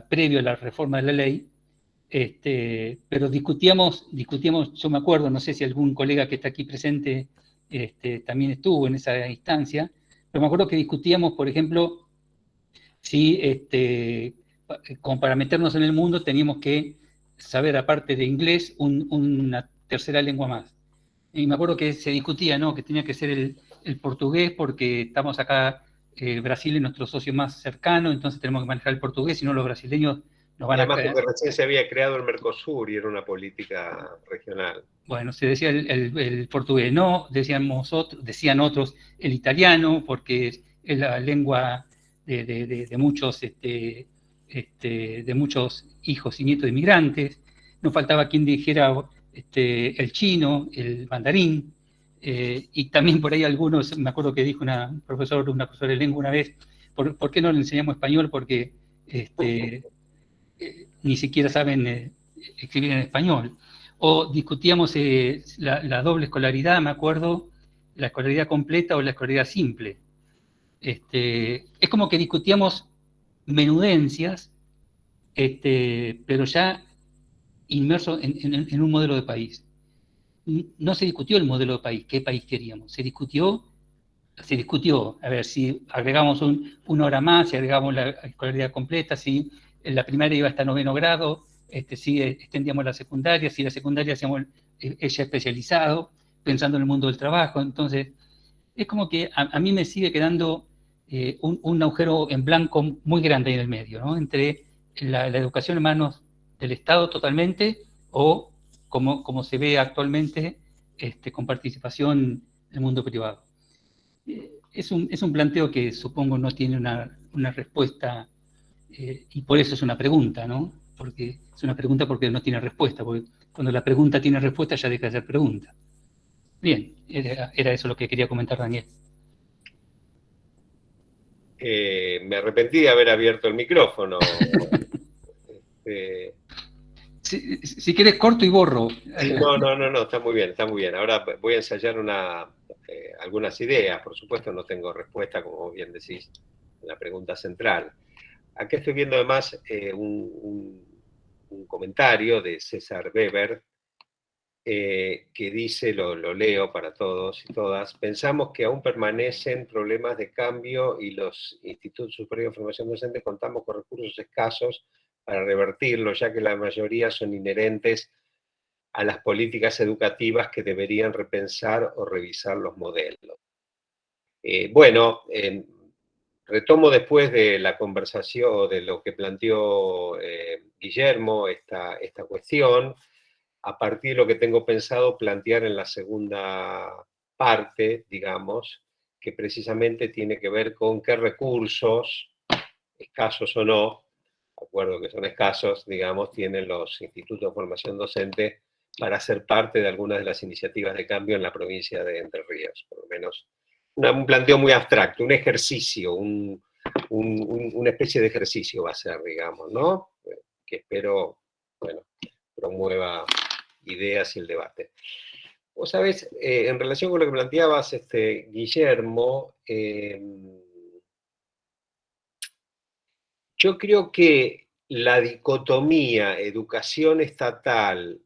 previo a la reforma de la ley, pero discutíamos, yo me acuerdo, no sé si algún colega que está aquí presente también estuvo en esa instancia, pero me acuerdo que discutíamos, por ejemplo, sí, como para meternos en el mundo teníamos que saber, aparte de inglés, una tercera lengua más. Y me acuerdo que se discutía, ¿no? Que tenía que ser el portugués porque estamos acá, Brasil es nuestro socio más cercano, entonces tenemos que manejar el portugués, si no los brasileños nos Y van a además caer. porque recién se había creado el Mercosur y era una política regional. Bueno, se decía el portugués, no, decían otros el italiano, porque es la lengua de muchos, de muchos hijos y nietos de inmigrantes. No faltaba quien dijera el chino, el mandarín, y también por ahí algunos, me acuerdo que dijo una profesora de lengua una vez, ¿por qué no le enseñamos español? Porque ni siquiera saben escribir en español. O discutíamos la doble escolaridad, me acuerdo, la escolaridad completa o la escolaridad simple. Es como que discutíamos menudencias, pero ya inmerso en un modelo de país. No se discutió el modelo de país, qué país queríamos. Se discutió, a ver, si agregamos una hora más, si agregamos la escolaridad completa, si en la primaria iba hasta noveno grado, si extendíamos la secundaria, si la secundaria hacíamos ella especializado, pensando en el mundo del trabajo. Entonces, es como que a mí me sigue quedando un agujero en blanco muy grande en el medio, ¿no? Entre la educación en manos del Estado totalmente o como se ve actualmente con participación del mundo privado. Es un planteo que supongo no tiene una respuesta, y por eso es una pregunta, ¿no? Porque es una pregunta porque no tiene respuesta, porque cuando la pregunta tiene respuesta ya deja de ser pregunta. Bien, era eso lo que quería comentar, Daniel. Me arrepentí de haber abierto el micrófono. Eh, Si quieres corto y borro. no, está muy bien, está muy bien. Ahora voy a ensayar algunas ideas. Por supuesto, no tengo respuesta, como bien decís, en la pregunta central. Aquí estoy viendo además un comentario de César Weber que dice, lo leo para todos y todas: pensamos que aún permanecen problemas de cambio y los institutos superiores de formación docente contamos con recursos escasos para revertirlo, ya que la mayoría son inherentes a las políticas educativas que deberían repensar o revisar los modelos. Bueno, retomo después de la conversación, de lo que planteó Guillermo, esta cuestión, a partir de lo que tengo pensado plantear en la segunda parte, digamos, que precisamente tiene que ver con qué recursos, escasos o no, de acuerdo que son escasos, digamos, tienen los institutos de formación docente para ser parte de algunas de las iniciativas de cambio en la provincia de Entre Ríos, por lo menos. Un planteo muy abstracto, un ejercicio, una especie de ejercicio va a ser, digamos, ¿no? Que espero, bueno, promueva ideas y el debate. Vos sabés, en relación con lo que planteabas, Guillermo, yo creo que la dicotomía educación estatal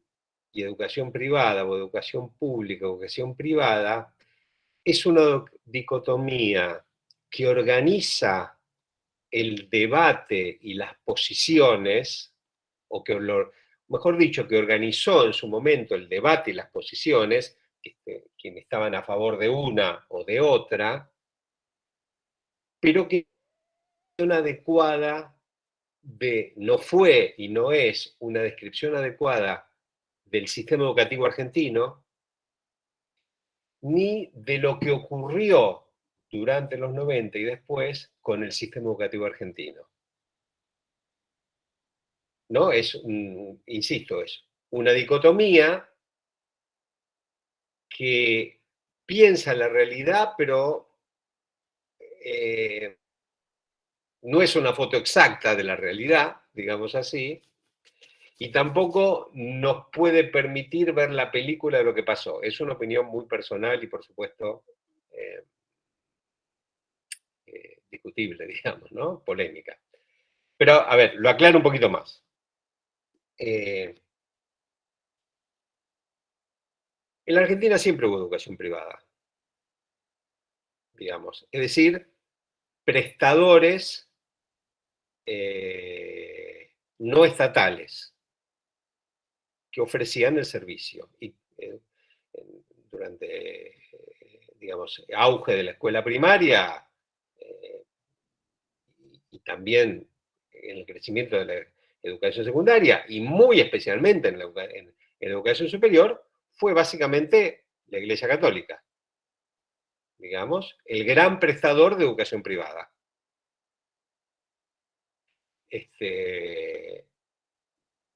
y educación privada, o educación pública o educación privada, es una dicotomía que organiza el debate y las posiciones, o que, mejor dicho, que organizó en su momento el debate y las posiciones, quienes estaban a favor de una o de otra, pero que una adecuada no fue y no es una descripción adecuada del sistema educativo argentino, ni de lo que ocurrió durante los 90 y después con el sistema educativo argentino. ¿No? Insisto, es una dicotomía que piensa la realidad, pero no es una foto exacta de la realidad, digamos así, y tampoco nos puede permitir ver la película de lo que pasó. Es una opinión muy personal y, por supuesto, discutible, digamos, ¿no? Polémica. Pero, a ver, lo aclaro un poquito más. En la Argentina siempre hubo educación privada, digamos. Es decir, prestadores no estatales que ofrecían el servicio. Y durante, digamos, auge de la escuela primaria y también en el crecimiento de la educación secundaria y muy especialmente en la educación superior, fue básicamente la Iglesia Católica, digamos, el gran prestador de educación privada.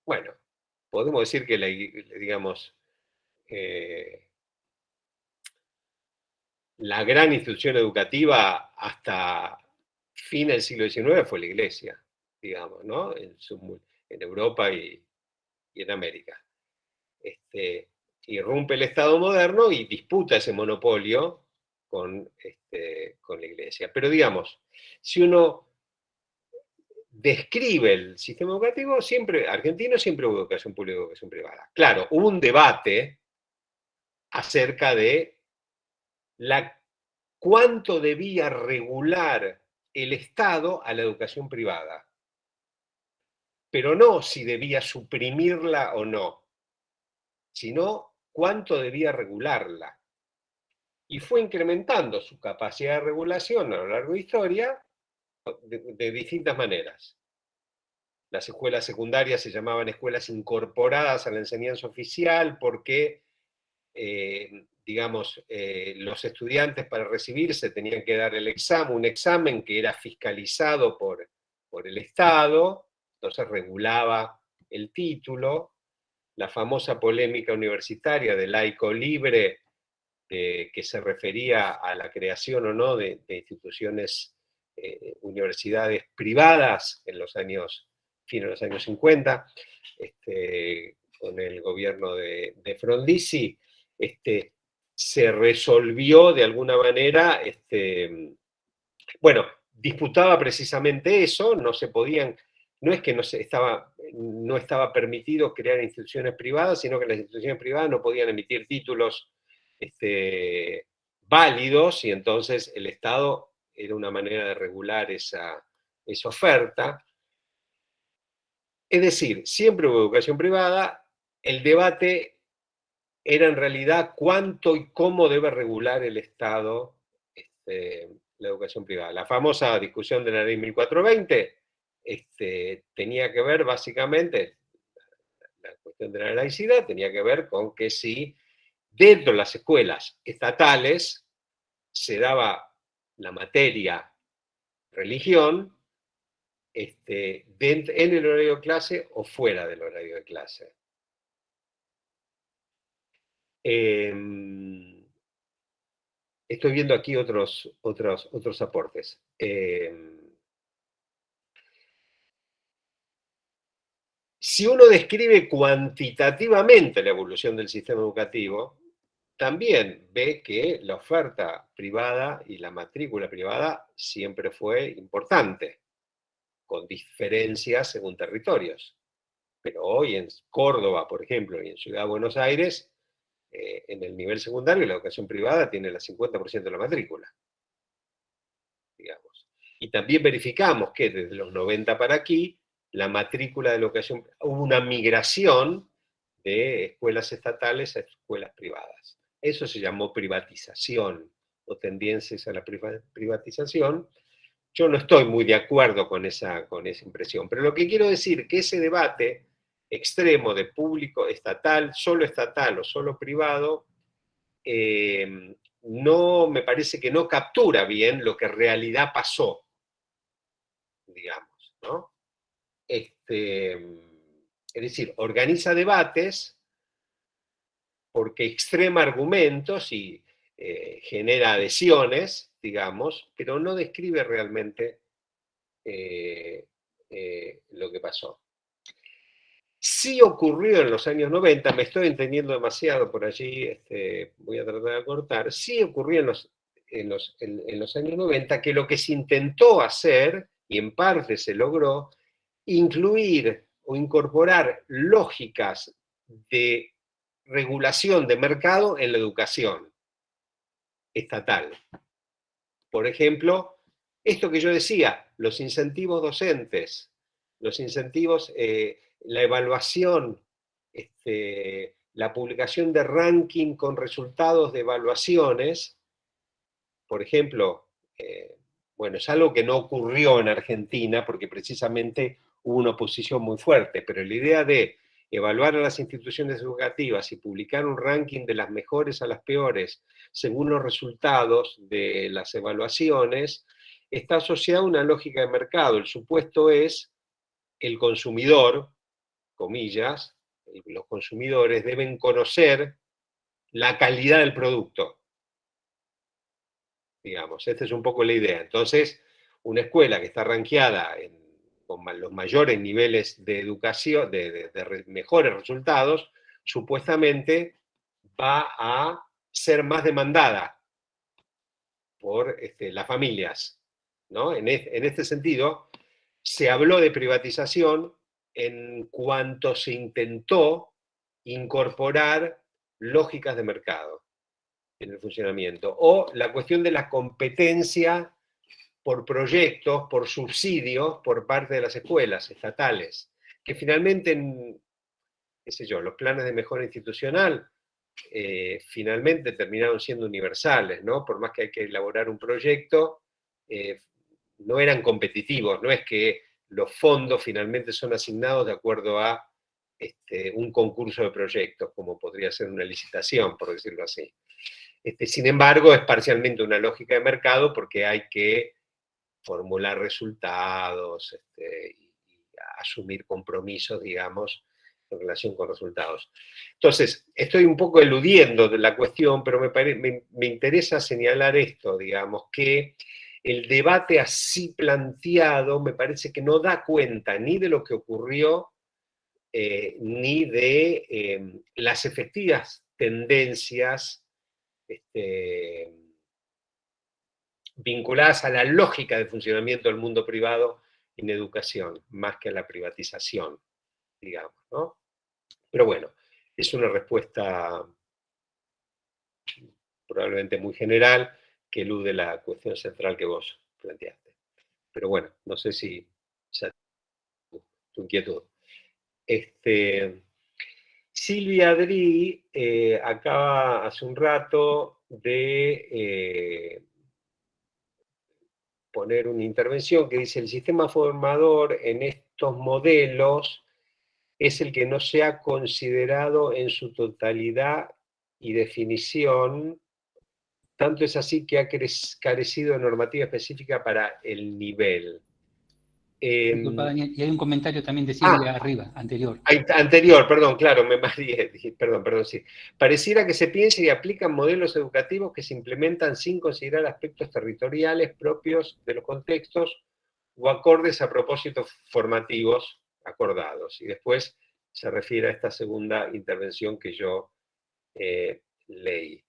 Bueno, podemos decir que, digamos, la gran institución educativa hasta fin del siglo XIX fue la Iglesia, digamos, ¿no? En Europa y en América. Irrumpe el Estado moderno y disputa ese monopolio con la Iglesia. Pero digamos, si uno describe el sistema educativo, argentino siempre hubo educación pública y educación privada. Claro, hubo un debate acerca de cuánto debía regular el Estado a la educación privada, pero no si debía suprimirla o no, sino cuánto debía regularla. Y fue incrementando su capacidad de regulación a lo largo de la historia de distintas maneras. Las escuelas secundarias se llamaban escuelas incorporadas a la enseñanza oficial porque, digamos, los estudiantes para recibirse tenían que dar un examen que era fiscalizado por el Estado, entonces regulaba el título. La famosa polémica universitaria de laico libre, que se refería a la creación o no de instituciones, universidades privadas en los años, fines de los años 50, con el gobierno de Frondizi, se resolvió de alguna manera, bueno, disputaba precisamente eso, no se podían, no es que no estaba permitido crear instituciones privadas, sino que las instituciones privadas no podían emitir títulos válidos, y entonces el Estado era una manera de regular esa oferta. Es decir, siempre hubo educación privada, el debate era en realidad cuánto y cómo debe regular el Estado la educación privada. La famosa discusión de la ley 1420 tenía que ver básicamente, la cuestión de la laicidad tenía que ver con que si dentro de las escuelas estatales se daba la materia religión en el horario de clase o fuera del horario de clase. Estoy viendo aquí otros aportes. Si uno describe cuantitativamente la evolución del sistema educativo, también ve que la oferta privada y la matrícula privada siempre fue importante, con diferencias según territorios. Pero hoy en Córdoba, por ejemplo, y en Ciudad de Buenos Aires, en el nivel secundario la educación privada tiene el 50% de la matrícula, digamos. Y también verificamos que desde los 90 para aquí, la matrícula de la educación, hubo una migración de escuelas estatales a escuelas privadas. Eso se llamó privatización o tendencias a la privatización. Yo no estoy muy de acuerdo con esa impresión, pero lo que quiero decir es que ese debate extremo de público, estatal o solo privado, no me parece que no captura bien lo que en realidad pasó, digamos, ¿no? Es decir, organiza debates porque extrema argumentos y genera adhesiones, digamos, pero no describe realmente lo que pasó. Sí ocurrió en los años 90, me estoy entendiendo demasiado por allí, voy a tratar de acortar, sí ocurrió en los años 90 que lo que se intentó hacer, y en parte se logró, incluir o incorporar lógicas de regulación de mercado en la educación estatal. Por ejemplo, esto que yo decía, los incentivos docentes, los incentivos, la evaluación, la publicación de ranking con resultados de evaluaciones, por ejemplo, bueno, es algo que no ocurrió en Argentina porque precisamente hubo una oposición muy fuerte, pero la idea de evaluar a las instituciones educativas y publicar un ranking de las mejores a las peores según los resultados de las evaluaciones está asociada a una lógica de mercado. El supuesto es el consumidor, comillas, los consumidores deben conocer la calidad del producto, digamos. Esta es un poco la idea. Entonces, una escuela que está rankeada con los mayores niveles de educación, de mejores resultados, supuestamente va a ser más demandada por las familias, ¿no? En este sentido, se habló de privatización en cuanto se intentó incorporar lógicas de mercado en el funcionamiento, o la cuestión de la competencia por proyectos, por subsidios por parte de las escuelas estatales, que finalmente, qué sé yo, los planes de mejora institucional finalmente terminaron siendo universales, ¿no? Por más que hay que elaborar un proyecto, no eran competitivos, no es que los fondos finalmente son asignados de acuerdo a un concurso de proyectos, como podría ser una licitación, por decirlo así. Sin embargo, es parcialmente una lógica de mercado porque hay que formular resultados y asumir compromisos, digamos, en relación con resultados. Entonces, estoy un poco eludiendo de la cuestión, pero me interesa señalar esto, digamos, que el debate así planteado me parece que no da cuenta ni de lo que ocurrió, ni de las efectivas tendencias vinculadas a la lógica de funcionamiento del mundo privado en educación, más que a la privatización, digamos, ¿no? Pero bueno, es una respuesta probablemente muy general que elude la cuestión central que vos planteaste. Pero bueno, no sé si tu inquietud. Silvia Adri acaba hace un rato de poner una intervención que dice: el sistema formador en estos modelos es el que no se ha considerado en su totalidad y definición, tanto es así que ha carecido de normativa específica para el nivel. Disculpa, Daniel, y hay un comentario también de Silvia arriba, anterior. Anterior, perdón, claro, me mareé, perdón, sí. Pareciera que se piensa y aplican modelos educativos que se implementan sin considerar aspectos territoriales propios de los contextos o acordes a propósitos formativos acordados. Y después se refiere a esta segunda intervención que yo leí.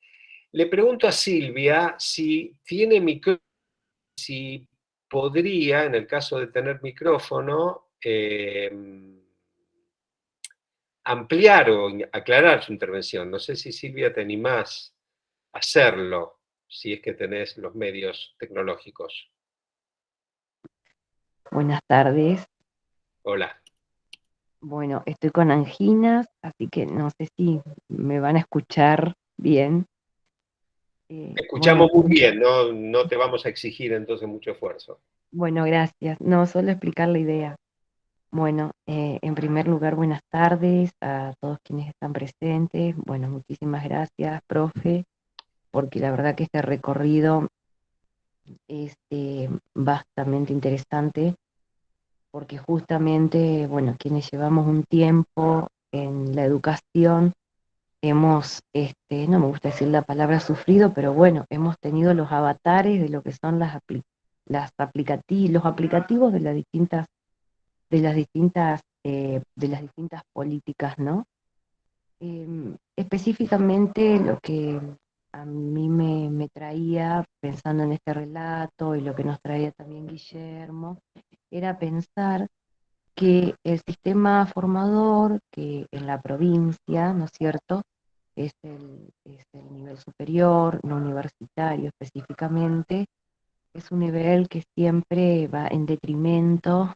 Le pregunto a Silvia si tiene micrófono, si podría, en el caso de tener micrófono, ampliar o aclarar su intervención. No sé si Silvia te animás a hacerlo, si es que tenés los medios tecnológicos. Buenas tardes. Hola. Bueno, estoy con anginas, así que no sé si me van a escuchar bien. Escuchamos muy bien, no te vamos a exigir entonces mucho esfuerzo. Bueno, gracias. No, solo explicar la idea. Bueno, en primer lugar, buenas tardes a todos quienes están presentes. Bueno, muchísimas gracias, profe, porque la verdad que este recorrido es bastante interesante, porque justamente, bueno, quienes llevamos un tiempo en la educación, hemos, no me gusta decir la palabra sufrido, pero bueno, hemos tenido los avatares de lo que son los aplicativos de las distintas políticas, ¿no? Específicamente lo que a mí me traía, pensando en este relato y lo que nos traía también Guillermo, era pensar que el sistema formador, que en la provincia, ¿no es cierto?, es el nivel superior, no universitario específicamente, es un nivel que siempre va en detrimento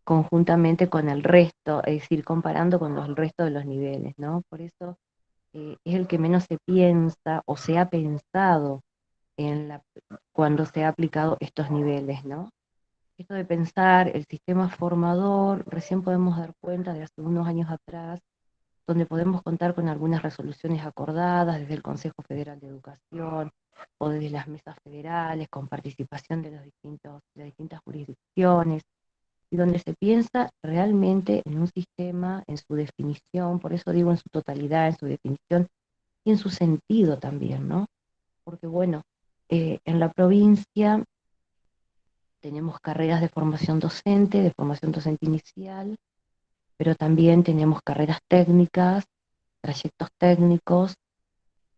conjuntamente con el resto, es decir, comparando con el resto de los niveles, ¿no? Por eso es el que menos se piensa o se ha pensado cuando se ha aplicado estos niveles, ¿no? Esto de pensar el sistema formador, recién podemos dar cuenta de hace unos años atrás, donde podemos contar con algunas resoluciones acordadas desde el Consejo Federal de Educación o desde las mesas federales, con participación de las distintas jurisdicciones, y donde se piensa realmente en un sistema, en su definición, por eso digo en su totalidad, en su definición y en su sentido también, ¿no? Porque bueno, en la provincia tenemos carreras de formación docente inicial, pero también tenemos carreras técnicas, trayectos técnicos.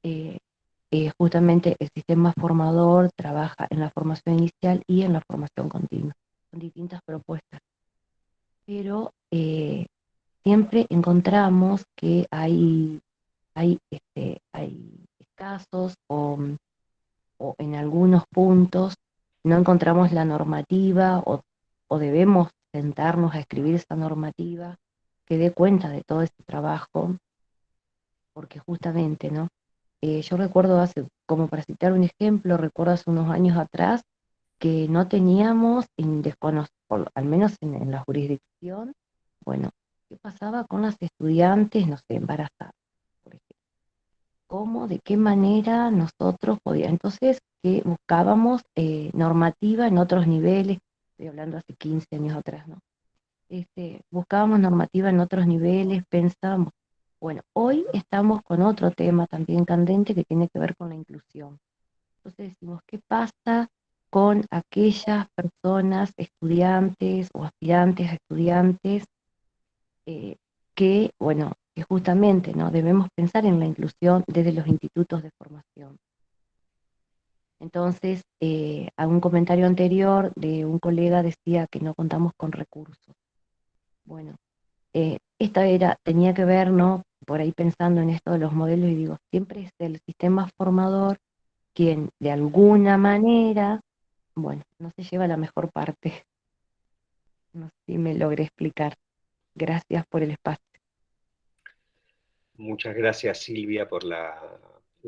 eh, Justamente el sistema formador trabaja en la formación inicial y en la formación continua, con distintas propuestas. Pero siempre encontramos que hay casos o en algunos puntos no encontramos la normativa o debemos sentarnos a escribir esa normativa que dé cuenta de todo este trabajo, porque justamente, ¿no? Yo recuerdo como para citar un ejemplo, recuerdo hace unos años atrás que no teníamos, al menos en la jurisdicción, bueno, ¿qué pasaba con las estudiantes, no sé, embarazadas, por ejemplo? ¿Cómo, de qué manera nosotros podíamos? Entonces, que buscábamos normativa en otros niveles, estoy hablando hace 15 años atrás, ¿no? Buscábamos normativa en otros niveles, pensábamos, bueno, hoy estamos con otro tema también candente que tiene que ver con la inclusión. Entonces decimos, ¿qué pasa con aquellas personas, estudiantes o aspirantes a estudiantes eh, bueno, que justamente, ¿no? Debemos pensar en la inclusión desde los institutos de formación? Entonces, a un comentario anterior de un colega decía que no contamos con recursos. Bueno, tenía que ver, ¿no? Por ahí pensando en esto de los modelos y digo, siempre es el sistema formador quien de alguna manera, bueno, no se lleva la mejor parte. No sé si me logré explicar. Gracias por el espacio. Muchas gracias, Silvia, por la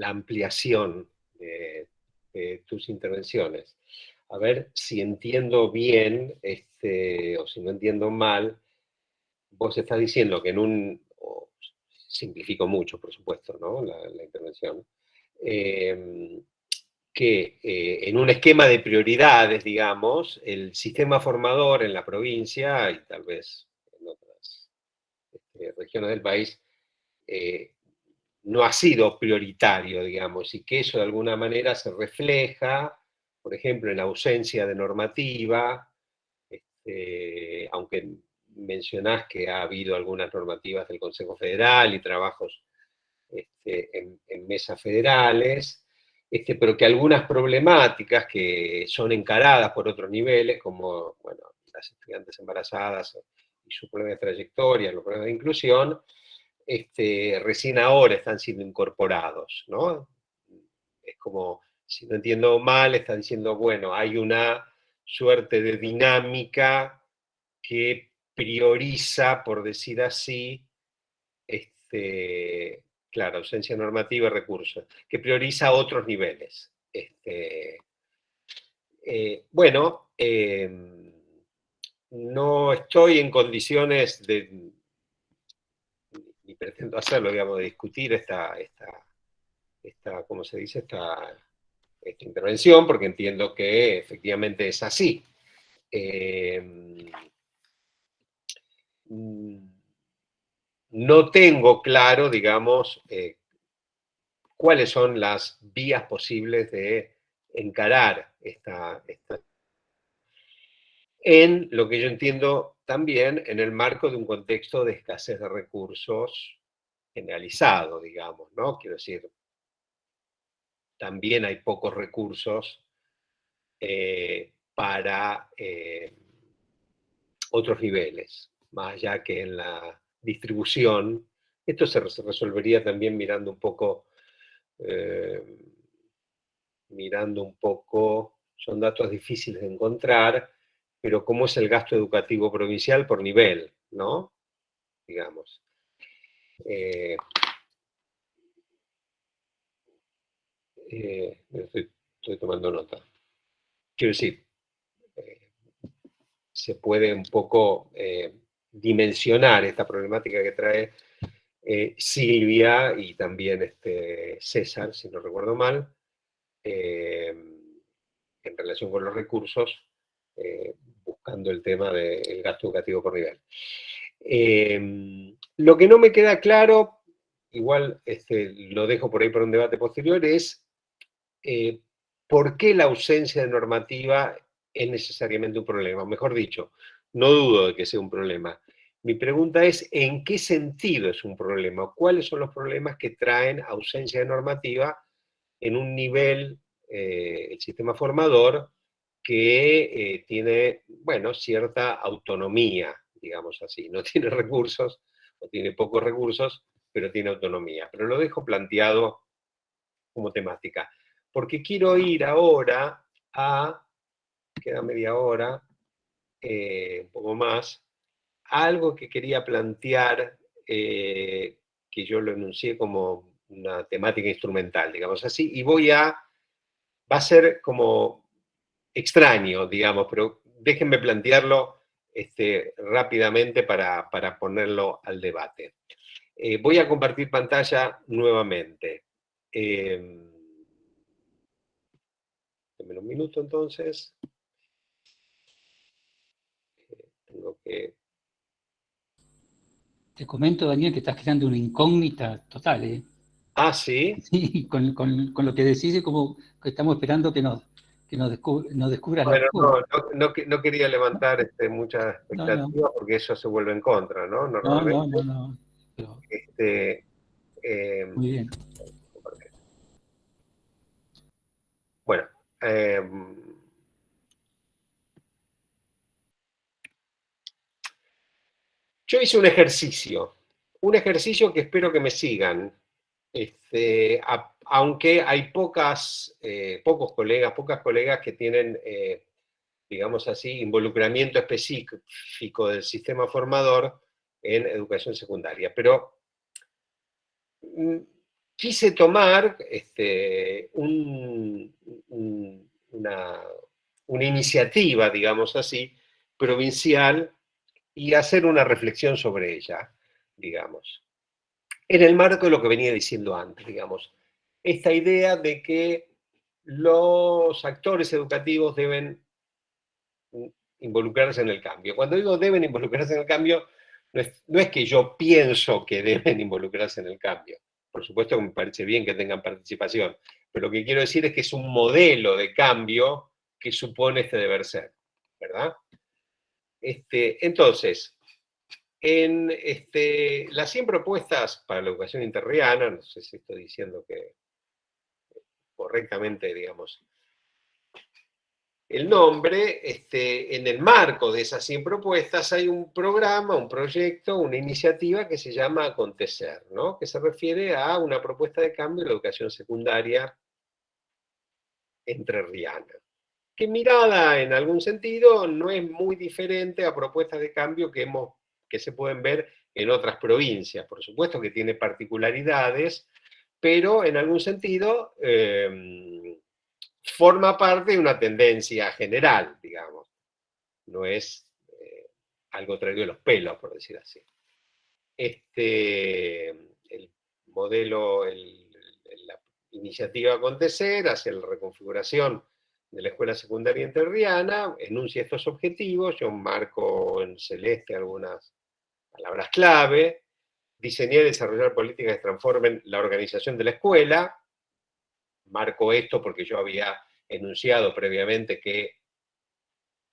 ampliación de tus intervenciones. A ver si entiendo bien, o si no entiendo mal, vos estás diciendo que simplifico mucho, por supuesto, ¿no? La intervención, que en un esquema de prioridades, digamos, el sistema formador en la provincia y tal vez en otras regiones del país no ha sido prioritario, digamos, y que eso de alguna manera se refleja, por ejemplo, en la ausencia de normativa, aunque mencionás que ha habido algunas normativas del Consejo Federal y trabajos en mesas federales, pero que algunas problemáticas que son encaradas por otros niveles, como bueno, las estudiantes embarazadas y su problema de trayectoria, los problemas de inclusión, recién ahora están siendo incorporados, ¿no? Es como, si no entiendo mal, está diciendo, bueno, hay una suerte de dinámica que prioriza, por decir así, claro, ausencia normativa y recursos, que prioriza otros niveles. Bueno, no estoy en condiciones de, ni pretendo hacerlo, digamos, de discutir ¿cómo se dice? Esta intervención, porque entiendo que efectivamente es así. No tengo claro, digamos, cuáles son las vías posibles de encarar en lo que yo entiendo también en el marco de un contexto de escasez de recursos generalizado, digamos, ¿no? Quiero decir, también hay pocos recursos para otros niveles, más allá que en la distribución. Esto se resolvería también mirando un poco son datos difíciles de encontrar, pero cómo es el gasto educativo provincial por nivel, ¿no? Digamos. Estoy tomando nota. Quiero decir, se puede un poco dimensionar esta problemática que trae Silvia y también César, si no recuerdo mal, en relación con los recursos, buscando el tema del gasto educativo por nivel. Lo que no me queda claro, igual lo dejo por ahí para un debate posterior, es por qué la ausencia de normativa es necesariamente un problema. Mejor dicho, no dudo de que sea un problema. Mi pregunta es, ¿en qué sentido es un problema? ¿Cuáles son los problemas que traen ausencia de normativa en un nivel, el sistema formador, que tiene, bueno, cierta autonomía, digamos así? No tiene recursos, o tiene pocos recursos, pero tiene autonomía. Pero lo dejo planteado como temática. Porque quiero ir ahora a, queda media hora, un poco más, algo que quería plantear, que yo lo enuncié como una temática instrumental, digamos así, y va a ser como extraño, digamos, pero déjenme plantearlo rápidamente para ponerlo al debate. Voy a compartir pantalla nuevamente. Deme un minuto entonces. Tengo que... Te comento, Daniel, que estás creando una incógnita total, ¿eh? Ah, ¿sí? Sí, con lo que decís es como que estamos esperando que nos descubras la Bueno, respuesta. no quería levantar mucha expectativa, No. porque eso se vuelve en contra, ¿no? Normalmente. No. Pero, Eh, muy bien. bueno, yo hice un ejercicio que espero que me sigan, aunque hay pocos colegas que tienen, digamos así, involucramiento específico del sistema formador en educación secundaria. Pero quise tomar una iniciativa, digamos así, provincial, y hacer una reflexión sobre ella, digamos. En el marco de lo que venía diciendo antes, digamos. Esta idea de que los actores educativos deben involucrarse en el cambio. Cuando digo deben involucrarse en el cambio, no es que yo pienso que deben involucrarse en el cambio. Por supuesto que me parece bien que tengan participación, pero lo que quiero decir es que es un modelo de cambio que supone este deber ser, ¿verdad? Entonces, en las 100 propuestas para la educación interriana, no sé si estoy diciendo que correctamente, digamos, el nombre, en el marco de esas 100 propuestas hay un programa, un proyecto, una iniciativa que se llama Acontecer, ¿no? Que se refiere a una propuesta de cambio en la educación secundaria entrerriana, que mirada en algún sentido no es muy diferente a propuestas de cambio que se pueden ver en otras provincias. Por supuesto que tiene particularidades, pero en algún sentido forma parte de una tendencia general, digamos. No es algo traído de los pelos, por decir así. El modelo, la iniciativa Acontecer hacia la reconfiguración de la escuela secundaria entrerriana, enuncia estos objetivos, yo marco en celeste algunas palabras clave: diseñar y desarrollar políticas que transformen la organización de la escuela. Marco esto porque yo había enunciado previamente que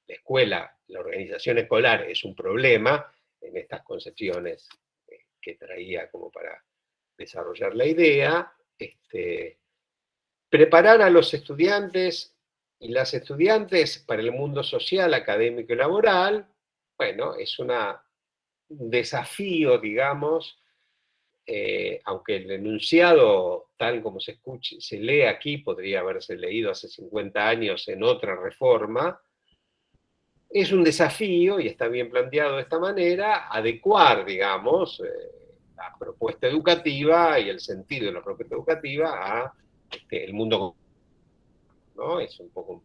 la escuela, la organización escolar es un problema en estas concepciones que traía como para desarrollar la idea. Preparar a los estudiantes y las estudiantes para el mundo social, académico y laboral, bueno, es un desafío, digamos, aunque el enunciado, tal como se lee aquí, podría haberse leído hace 50 años en otra reforma, es un desafío, y está bien planteado de esta manera, adecuar, digamos, la propuesta educativa y el sentido de la propuesta educativa a el mundo, ¿no? Es un poco,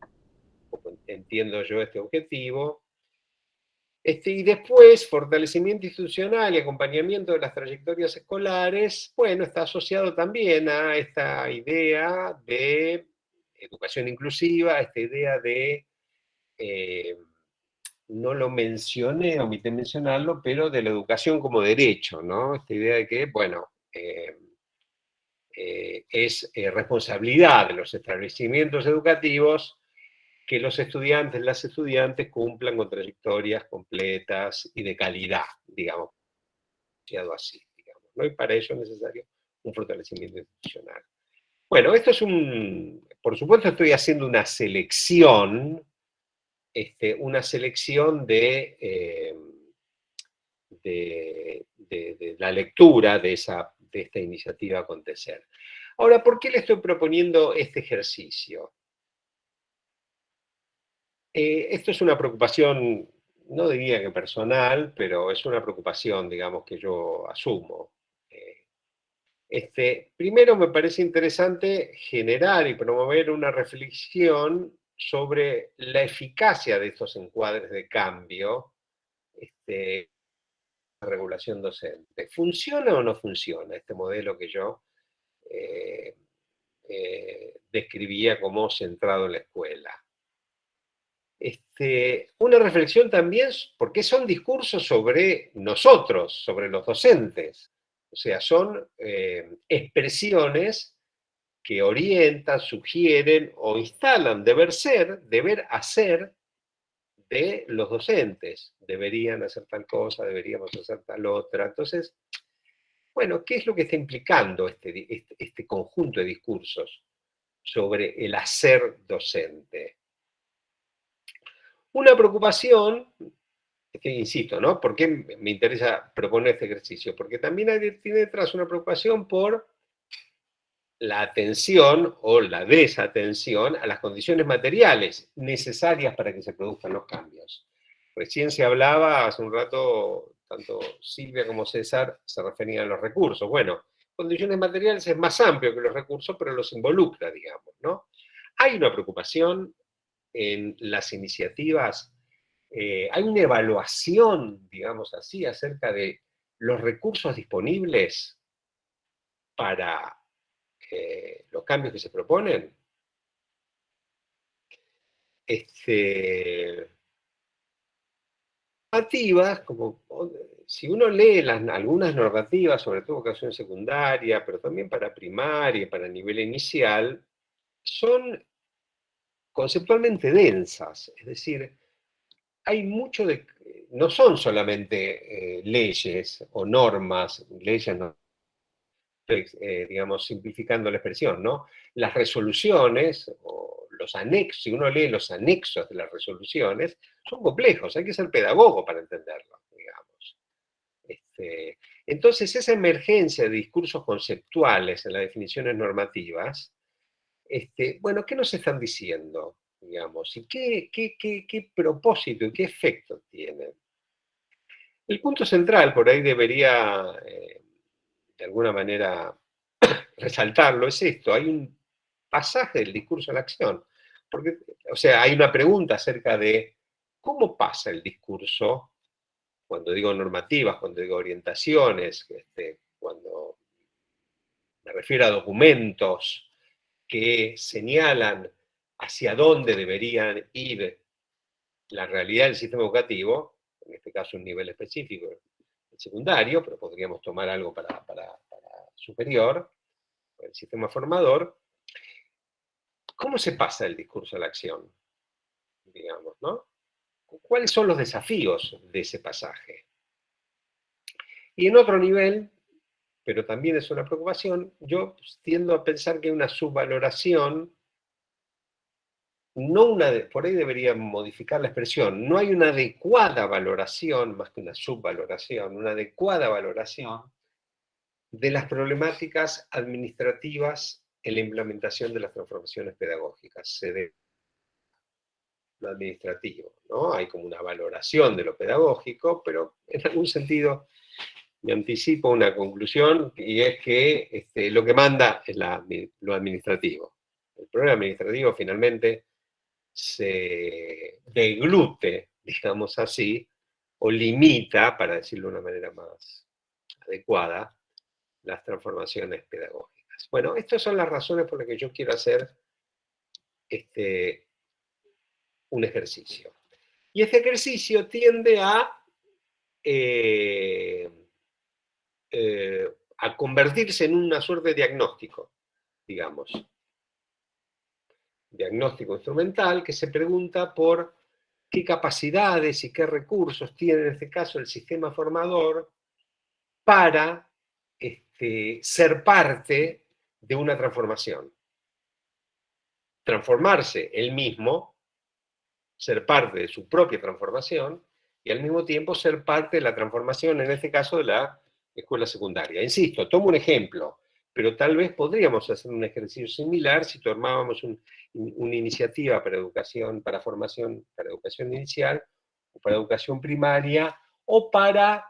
entiendo yo este objetivo. Y después, fortalecimiento institucional y acompañamiento de las trayectorias escolares, bueno, está asociado también a esta idea de educación inclusiva, a esta idea de, no lo mencioné, omité mencionarlo, pero de la educación como derecho, ¿no? Esta idea de que, bueno, es responsabilidad de los establecimientos educativos que los estudiantes, las estudiantes cumplan con trayectorias completas y de calidad, digamos, así, digamos, ¿no? Y para ello es necesario un fortalecimiento institucional. Bueno, esto es por supuesto estoy haciendo una selección de la lectura de esta iniciativa Acontecer. Ahora, ¿por qué le estoy proponiendo este ejercicio? Esto es una preocupación, no diría que personal, pero es una preocupación, digamos, que yo asumo. Primero me parece interesante generar y promover una reflexión sobre la eficacia de estos encuadres de cambio, la regulación docente. ¿Funciona o no funciona este modelo que yo describía como centrado en la escuela? Una reflexión también, porque son discursos sobre nosotros, sobre los docentes. O sea, son expresiones que orientan, sugieren o instalan deber ser, deber hacer de los docentes. Deberían hacer tal cosa, deberíamos hacer tal otra. Entonces, bueno, ¿qué es lo que está implicando este conjunto de discursos sobre el hacer docente? Una preocupación, que insisto, ¿no? ¿Por qué me interesa proponer este ejercicio? Porque también tiene detrás una preocupación por la atención o la desatención a las condiciones materiales necesarias para que se produzcan los cambios. Recién se hablaba, hace un rato, tanto Silvia como César se referían a los recursos. Bueno, condiciones materiales es más amplio que los recursos, pero los involucra, digamos, ¿no? Hay una preocupación en las iniciativas, hay una evaluación, digamos así, acerca de los recursos disponibles para los cambios que se proponen. Normativas, como si uno lee algunas normativas, sobre todo educación secundaria, pero también para primaria, para nivel inicial, son conceptualmente densas, es decir, hay mucho de, no son solamente leyes o normas, leyes no, digamos, simplificando la expresión, ¿no? Las resoluciones o los anexos, si uno lee los anexos de las resoluciones, son complejos, hay que ser pedagogo para entenderlos, digamos. Entonces, esa emergencia de discursos conceptuales en las definiciones normativas, bueno, ¿qué nos están diciendo? Digamos, ¿y qué propósito y qué efecto tienen? El punto central, por ahí debería, de alguna manera, resaltarlo, es esto: hay un pasaje del discurso a la acción. Porque, o sea, hay una pregunta acerca de cómo pasa el discurso, cuando digo normativas, cuando digo orientaciones, cuando me refiero a documentos que señalan hacia dónde deberían ir la realidad del sistema educativo, en este caso un nivel específico, el secundario, pero podríamos tomar algo para superior, el sistema formador. ¿Cómo se pasa el discurso a la acción? Digamos, ¿no? ¿Cuáles son los desafíos de ese pasaje? Y en otro nivel, pero también es una preocupación, yo tiendo a pensar que hay una subvaloración, no por ahí debería modificar la expresión, no hay una adecuada valoración, más que una subvaloración, una adecuada valoración de las problemáticas administrativas en la implementación de las transformaciones pedagógicas. Se ve lo administrativo, ¿no? Hay como una valoración de lo pedagógico, pero en algún sentido me anticipo una conclusión, y es que lo que manda es lo administrativo. El problema administrativo finalmente se deglute, digamos así, o limita, para decirlo de una manera más adecuada, las transformaciones pedagógicas. Bueno, estas son las razones por las que yo quiero hacer un ejercicio. Y este ejercicio tiende a convertirse en una suerte de diagnóstico, digamos. Diagnóstico instrumental que se pregunta por qué capacidades y qué recursos tiene en este caso el sistema formador para ser parte de una transformación. Transformarse él mismo, ser parte de su propia transformación, y al mismo tiempo ser parte de la transformación, en este caso de la escuela secundaria. Insisto, tomo un ejemplo, pero tal vez podríamos hacer un ejercicio similar si tomábamos una iniciativa para educación, para formación, para educación inicial, o para educación primaria, o para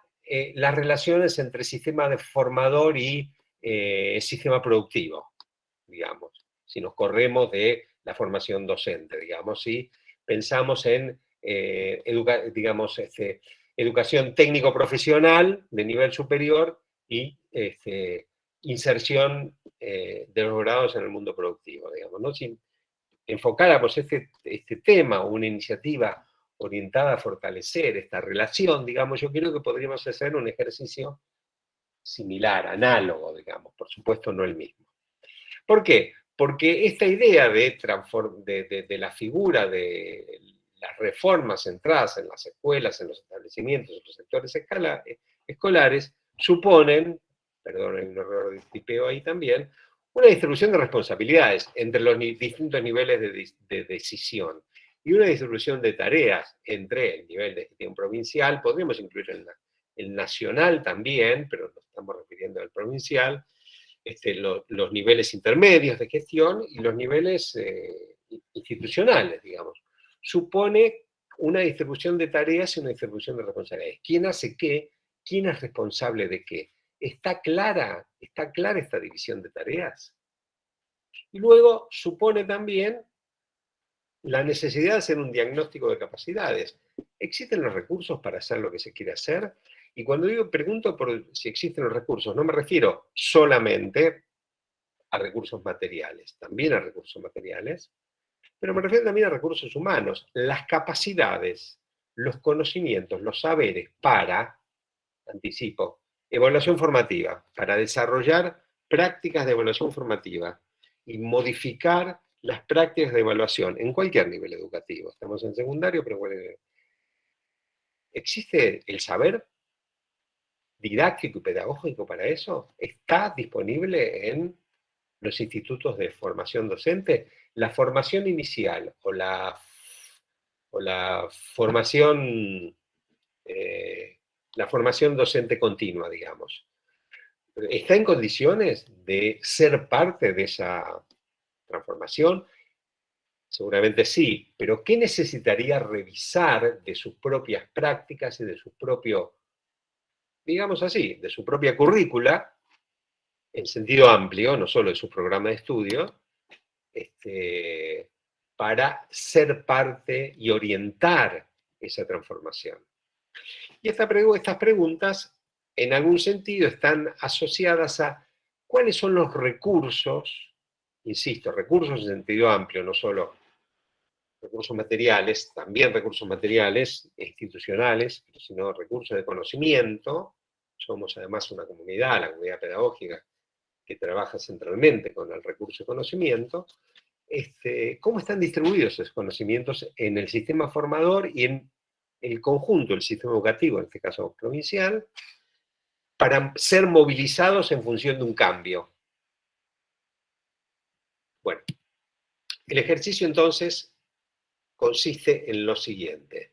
las relaciones entre sistema de formador y sistema productivo, digamos. Si nos corremos de la formación docente, digamos, si pensamos en educación técnico-profesional de nivel superior y inserción de los grados en el mundo productivo, digamos, ¿no? Si enfocáramos este tema o una iniciativa orientada a fortalecer esta relación, digamos, yo creo que podríamos hacer un ejercicio similar, análogo, digamos, por supuesto no el mismo. ¿Por qué? Porque esta idea de la figura de las reformas centradas en las escuelas, en los establecimientos, en los sectores escolares, suponen, perdón, hay un error de tipeo ahí también, una distribución de responsabilidades entre los distintos niveles de decisión y una distribución de tareas entre el nivel de gestión provincial, podríamos incluir el nacional también, pero nos estamos refiriendo al provincial, los niveles intermedios de gestión y los niveles institucionales, digamos. Supone una distribución de tareas y una distribución de responsabilidades. ¿Quién hace qué? ¿Quién es responsable de qué? ¿Está clara esta división de tareas? Y luego supone también la necesidad de hacer un diagnóstico de capacidades. ¿Existen los recursos para hacer lo que se quiere hacer? Y cuando pregunto por si existen los recursos, no me refiero solamente a recursos materiales, también a recursos materiales, pero me refiero también a recursos humanos, las capacidades, los conocimientos, los saberes para, anticipo, evaluación formativa, para desarrollar prácticas de evaluación formativa y modificar las prácticas de evaluación en cualquier nivel educativo. Estamos en secundario, pero bueno, ¿existe el saber didáctico y pedagógico para eso? ¿Está disponible en los institutos de formación docente? La formación inicial o la formación docente continua, digamos, ¿está en condiciones de ser parte de esa transformación? Seguramente sí, pero ¿qué necesitaría revisar de sus propias prácticas y de su propio, digamos así, de su propia currícula, en sentido amplio, no solo de su programa de estudio, para ser parte y orientar esa transformación? Y estas preguntas, en algún sentido, están asociadas a cuáles son los recursos, insisto, recursos en sentido amplio, no solo recursos materiales, también recursos materiales institucionales, sino recursos de conocimiento. Somos además una comunidad, la comunidad pedagógica, que trabaja centralmente con el recurso de conocimiento. ¿Cómo están distribuidos esos conocimientos en el sistema formador y en el conjunto del sistema educativo, en este caso provincial, para ser movilizados en función de un cambio? Bueno, el ejercicio entonces consiste en lo siguiente.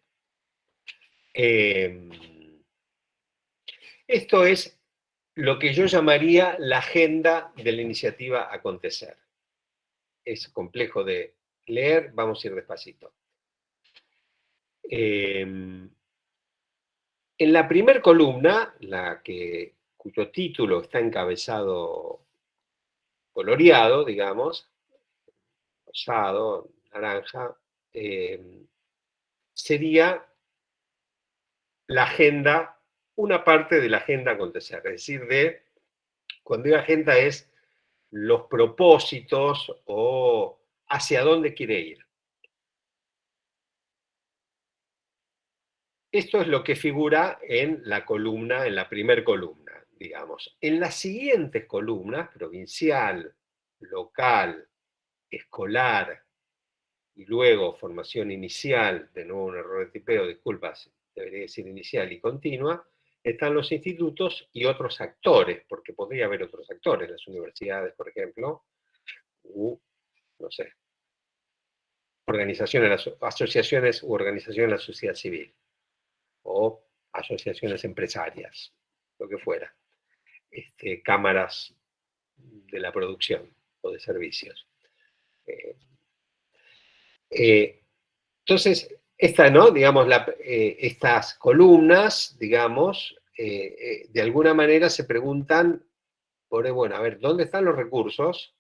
Esto es lo que yo llamaría la agenda de la iniciativa Acontecer. Es complejo de leer, vamos a ir despacito. En la primera columna, cuyo título está encabezado coloreado, digamos, rosado, naranja, sería la agenda, una parte de la agenda Acontecer, es decir, cuando digo agenda es los propósitos o hacia dónde quiere ir. Esto es lo que figura en la columna, en la primera columna, digamos. En las siguientes columnas, provincial, local, escolar, y luego formación inicial, de nuevo un error de tipeo, disculpas, debería decir inicial y continua, están los institutos y otros actores, porque podría haber otros actores, las universidades, por ejemplo, no sé, organizaciones, asociaciones u organizaciones de la sociedad civil, o asociaciones empresarias, lo que fuera, cámaras de la producción o de servicios. Entonces, ¿no? Digamos, estas columnas, digamos, de alguna manera se preguntan, bueno, a ver, ¿dónde están los recursos?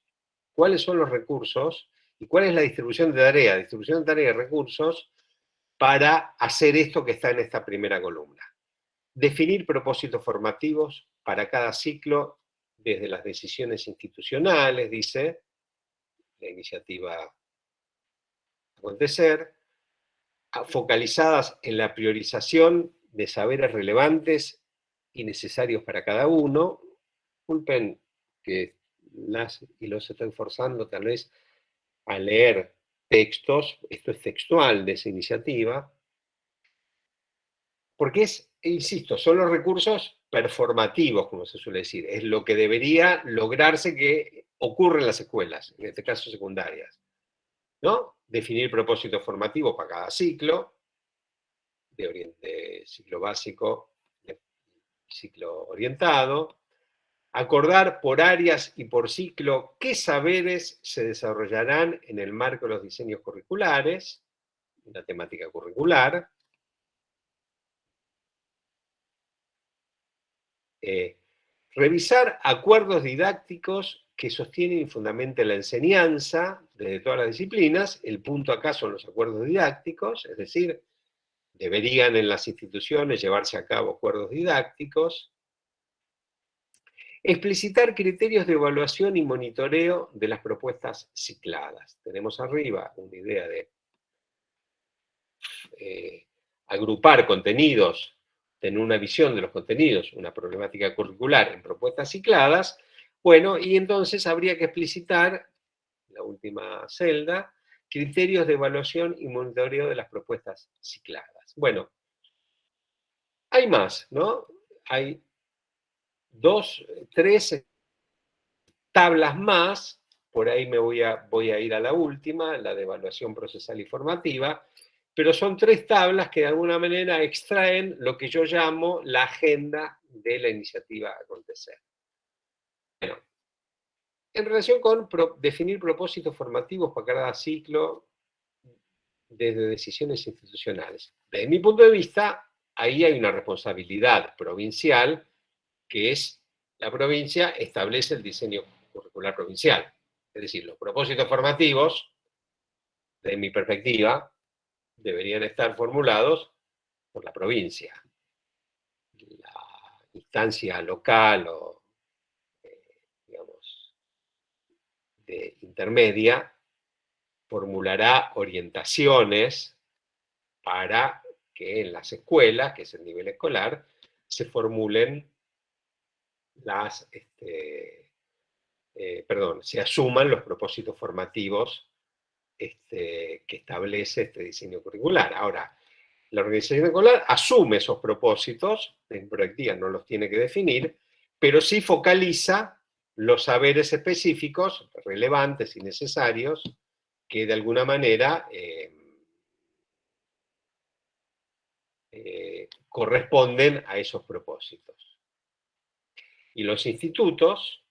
¿Cuáles son los recursos? ¿Y cuál es la distribución de tarea? Distribución de tarea y recursos para hacer esto que está en esta primera columna. Definir propósitos formativos para cada ciclo desde las decisiones institucionales, dice la iniciativa Acontecer, focalizadas en la priorización de saberes relevantes y necesarios para cada uno. Disculpen que los estoy forzando tal vez a leer textos, esto es textual de esa iniciativa, porque insisto, son los recursos performativos, como se suele decir, es lo que debería lograrse que ocurre en las escuelas, en este caso secundarias, ¿no? Definir propósitos formativos para cada ciclo, de ciclo básico, de ciclo orientado, acordar por áreas y por ciclo qué saberes se desarrollarán en el marco de los diseños curriculares, la temática curricular, revisar acuerdos didácticos que sostienen y fundamenten la enseñanza desde todas las disciplinas. El punto acá son los acuerdos didácticos, es decir, deberían en las instituciones llevarse a cabo acuerdos didácticos. Explicitar criterios de evaluación y monitoreo de las propuestas cicladas. Tenemos arriba una idea de agrupar contenidos, tener una visión de los contenidos, una problemática curricular en propuestas cicladas. Bueno, y entonces habría que explicitar, la última celda, criterios de evaluación y monitoreo de las propuestas cicladas. Bueno, hay más, ¿no? Hay 3 tablas más, por ahí voy a ir a la última, la de evaluación procesal y formativa, pero son 3 tablas que de alguna manera extraen lo que yo llamo la agenda de la iniciativa Acontecer. Bueno, en relación con definir propósitos formativos para cada ciclo desde decisiones institucionales. Desde mi punto de vista, ahí hay una responsabilidad provincial, que es la provincia establece el diseño curricular provincial. Es decir, los propósitos formativos, de mi perspectiva, deberían estar formulados por la provincia. La instancia local o, digamos, de intermedia formulará orientaciones para que en las escuelas, que es el nivel escolar, se formulen se asuman los propósitos formativos que establece este diseño curricular. Ahora, la organización escolar asume esos propósitos, en proyectiva no los tiene que definir, pero sí focaliza los saberes específicos, relevantes y necesarios, que de alguna manera corresponden a esos propósitos. Y los institutos,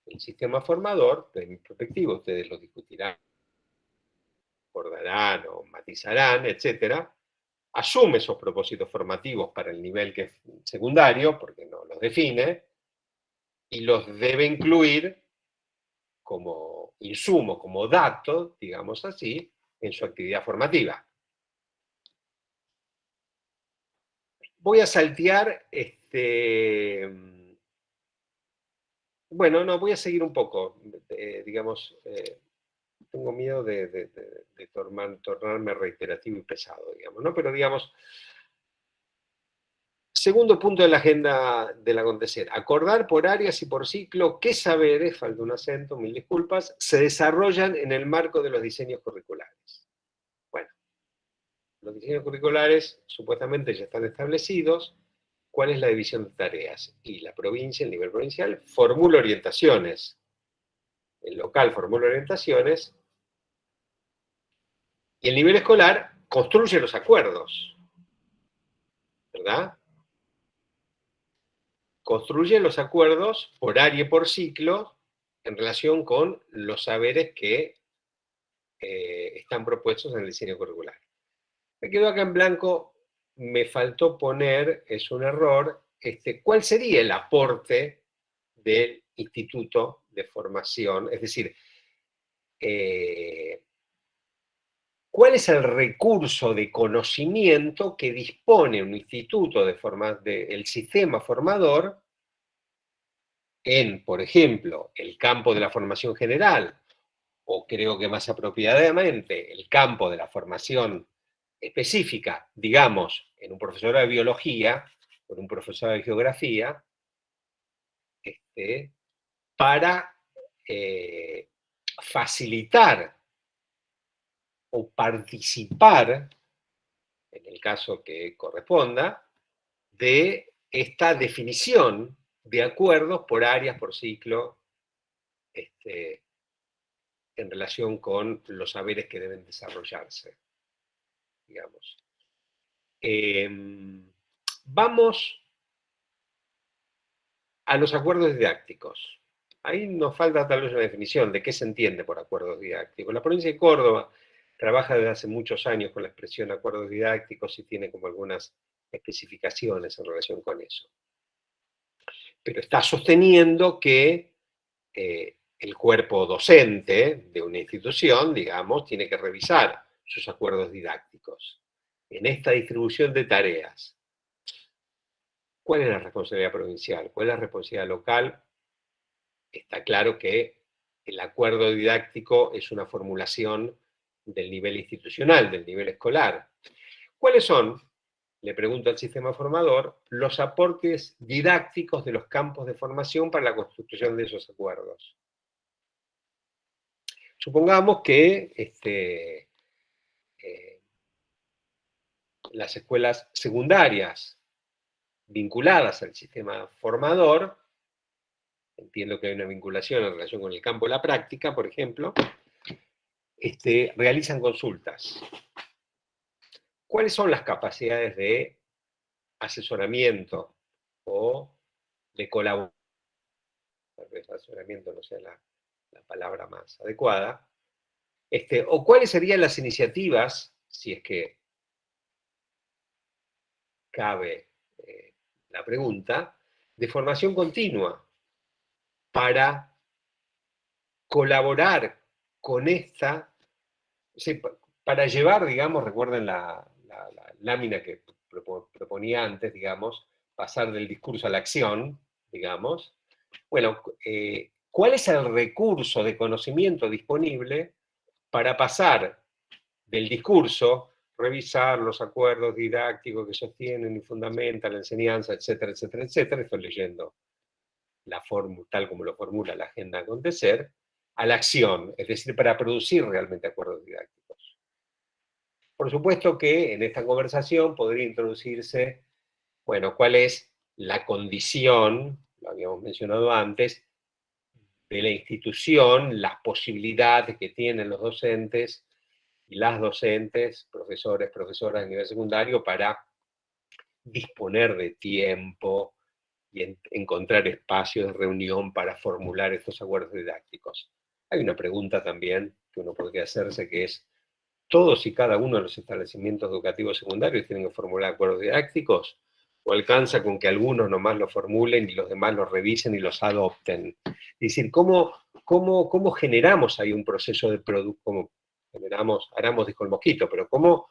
el sistema formador, desde mi perspectiva, ustedes lo discutirán, acordarán o matizarán, etcétera, asume esos propósitos formativos para el nivel que es secundario, porque no los define, y los debe incluir como insumo, como dato, digamos así, en su actividad formativa. Voy a saltear, bueno, no, voy a seguir un poco, digamos, tengo miedo de tornarme reiterativo y pesado, digamos, ¿no? Pero digamos, segundo punto de la agenda del acontecer, acordar por áreas y por ciclo qué saberes, falta un acento, mil disculpas, se desarrollan en el marco de los diseños curriculares. Bueno, los diseños curriculares supuestamente ya están establecidos. ¿Cuál es la división de tareas? Y la provincia, el nivel provincial, formula orientaciones. El local formula orientaciones. Y el nivel escolar construye los acuerdos. ¿Verdad? Construye los acuerdos por área y por ciclo en relación con los saberes que están propuestos en el diseño curricular. Me quedo acá en blanco, me faltó poner, es un error, ¿cuál sería el aporte del Instituto de Formación? Es decir, ¿cuál es el recurso de conocimiento que dispone un instituto del sistema formador en, por ejemplo, el campo de la formación general, o creo que más apropiadamente el campo de la formación específica, digamos, en un profesor de biología o en un profesor de geografía, para facilitar o participar, en el caso que corresponda, de esta definición de acuerdos por áreas, por ciclo, en relación con los saberes que deben desarrollarse, digamos. Vamos a los acuerdos didácticos. Ahí nos falta tal vez una definición de qué se entiende por acuerdos didácticos. La provincia de Córdoba trabaja desde hace muchos años con la expresión acuerdos didácticos y tiene como algunas especificaciones en relación con eso. Pero está sosteniendo que el cuerpo docente de una institución, digamos, tiene que revisar sus acuerdos didácticos. En esta distribución de tareas, ¿cuál es la responsabilidad provincial? ¿Cuál es la responsabilidad local? Está claro que el acuerdo didáctico es una formulación del nivel institucional, del nivel escolar. ¿Cuáles son, le pregunto al sistema formador, los aportes didácticos de los campos de formación para la construcción de esos acuerdos? Supongamos que las escuelas secundarias vinculadas al sistema formador, entiendo que hay una vinculación en relación con el campo de la práctica, por ejemplo, realizan consultas. ¿Cuáles son las capacidades de asesoramiento o de colaboración? Tal vez asesoramiento no sea la palabra más adecuada. O cuáles serían las iniciativas, si es que cabe la pregunta, de formación continua para colaborar con esta, para llevar, digamos, recuerden la lámina que proponía antes, digamos, pasar del discurso a la acción, digamos. Bueno, ¿cuál es el recurso de conocimiento disponible para pasar del discurso, revisar los acuerdos didácticos que sostienen y fundamentan la enseñanza, etcétera, etcétera, etcétera? Estoy leyendo la fórmula, tal como lo formula la agenda acontecer, a la acción, es decir, para producir realmente acuerdos didácticos. Por supuesto que en esta conversación podría introducirse, bueno, cuál es la condición, lo habíamos mencionado antes, de la institución, las posibilidades que tienen los docentes y las docentes, profesores, profesoras de nivel secundario, para disponer de tiempo, encontrar espacios de reunión para formular estos acuerdos didácticos. Hay una pregunta también que uno podría hacerse, que es, ¿todos y cada uno de los establecimientos educativos secundarios tienen que formular acuerdos didácticos? ¿O alcanza con que algunos nomás los formulen y los demás los revisen y los adopten? Es decir, ¿cómo generamos ahí un proceso de producto? ¿Cómo generamos? Aramos dijo el mosquito, pero ¿cómo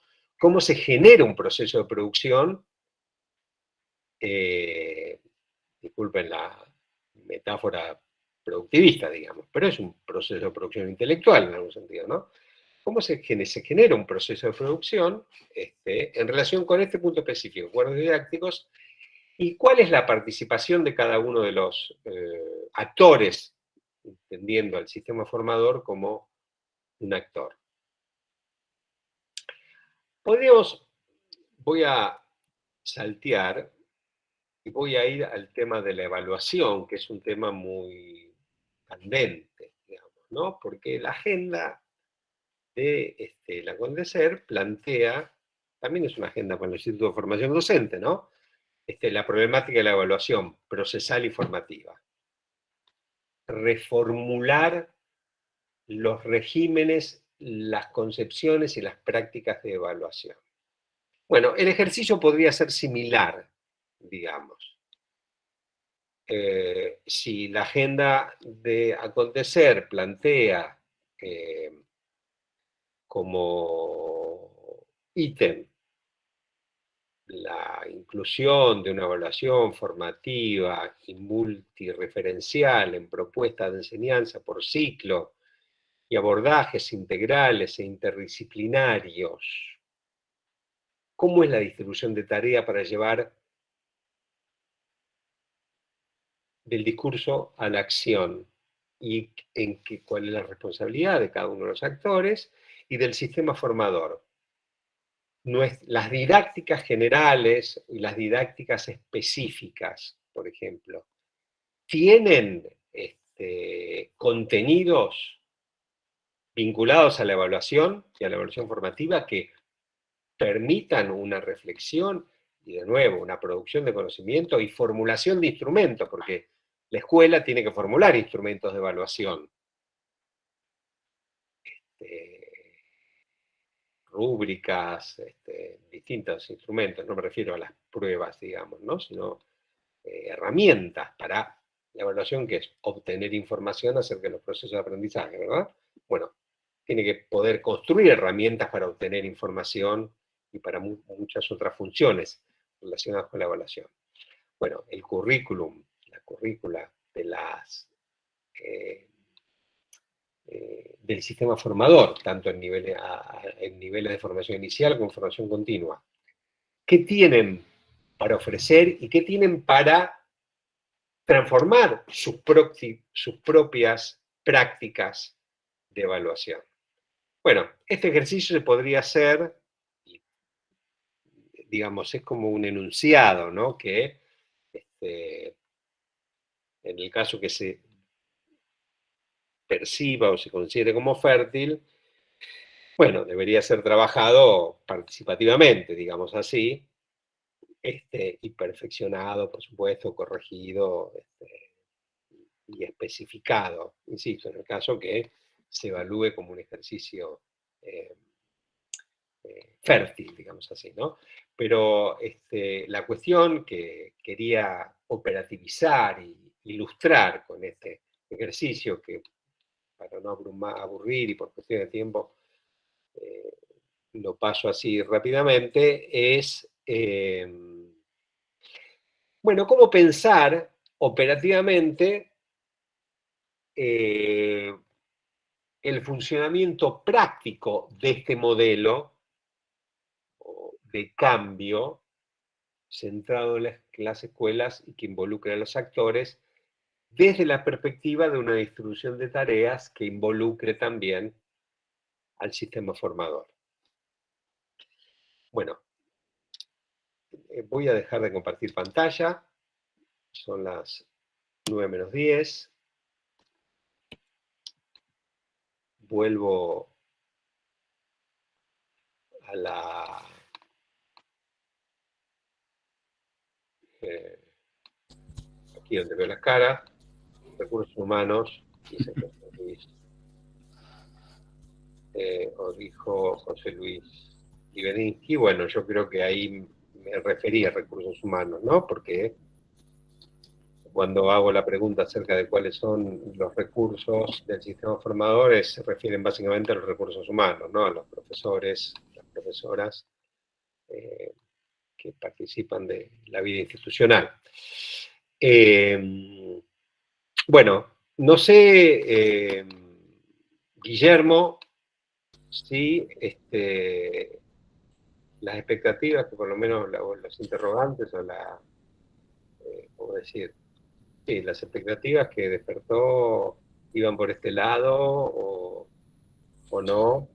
se genera un proceso de producción? Disculpen la metáfora productivista, digamos, pero es un proceso de producción intelectual en algún sentido, ¿no? ¿Cómo se genera un proceso de producción en relación con este punto específico, acuerdos didácticos, y cuál es la participación de cada uno de los actores, entendiendo al sistema formador como un actor? Voy a saltear y voy a ir al tema de la evaluación, que es un tema muy candente, digamos, ¿no? Porque la agenda de la CONDECER plantea, también es una agenda para el Instituto de Formación Docente, ¿no? La problemática de la evaluación procesal y formativa. Reformular los regímenes, las concepciones y las prácticas de evaluación. Bueno, el ejercicio podría ser similar, digamos. Si la agenda de acontecer plantea como ítem la inclusión de una evaluación formativa y multireferencial en propuestas de enseñanza por ciclo y abordajes integrales e interdisciplinarios, ¿cómo es la distribución de tarea para llevar del discurso a la acción? Y cuál es la responsabilidad de cada uno de los actores y del sistema formador. Las didácticas generales y las didácticas específicas, por ejemplo, tienen contenidos vinculados a la evaluación y a la evaluación formativa que permitan una reflexión y, de nuevo, una producción de conocimiento y formulación de instrumentos, porque la escuela tiene que formular instrumentos de evaluación. Rúbricas, distintos instrumentos, no me refiero a las pruebas, digamos, ¿no? Sino herramientas para la evaluación, que es obtener información acerca de los procesos de aprendizaje, ¿verdad? Bueno, tiene que poder construir herramientas para obtener información y para muchas otras funciones relacionadas con la evaluación. Bueno, el currículum, la currícula de del sistema formador, tanto en niveles de formación inicial como en formación continua. ¿Qué tienen para ofrecer y qué tienen para transformar sus propias prácticas de evaluación? Bueno, este ejercicio se podría hacer, digamos, es como un enunciado, ¿no? Que en el caso que se perciba o se considere como fértil, bueno, debería ser trabajado participativamente, digamos así, y perfeccionado, por supuesto, corregido y especificado, insisto, en el caso que se evalúe como un ejercicio fértil, digamos así, ¿no? Pero la cuestión que quería operativizar e ilustrar con este ejercicio, que para no aburrir y por cuestión de tiempo lo paso así rápidamente, es, bueno, cómo pensar operativamente el funcionamiento práctico de este modelo de cambio centrado en las escuelas y que involucre a los actores desde la perspectiva de una distribución de tareas que involucre también al sistema formador. Bueno, voy a dejar de compartir pantalla. Son las 9:10. Vuelvo a la aquí donde veo las caras, recursos humanos, dice José Luis, o dijo José Luis Libedinsky. Bueno, yo creo que ahí me refería a recursos humanos, ¿no? Porque cuando hago la pregunta acerca de cuáles son los recursos del sistema formador, se refieren básicamente a los recursos humanos, ¿no? A los profesores, las profesoras que participan de la vida institucional. Bueno, no sé, Guillermo, si las expectativas, que por lo menos los interrogantes o ¿cómo decir? Sí, las expectativas que despertó iban por este lado o no,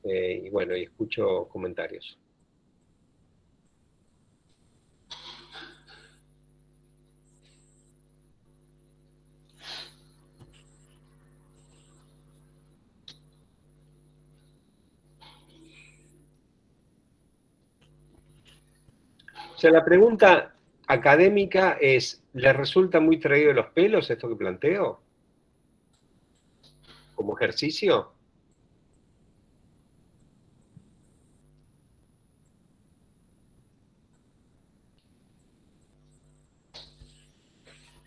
y bueno, y escucho comentarios. O sea, la pregunta académica es, ¿le resulta muy traído de los pelos esto que planteo? ¿Como ejercicio?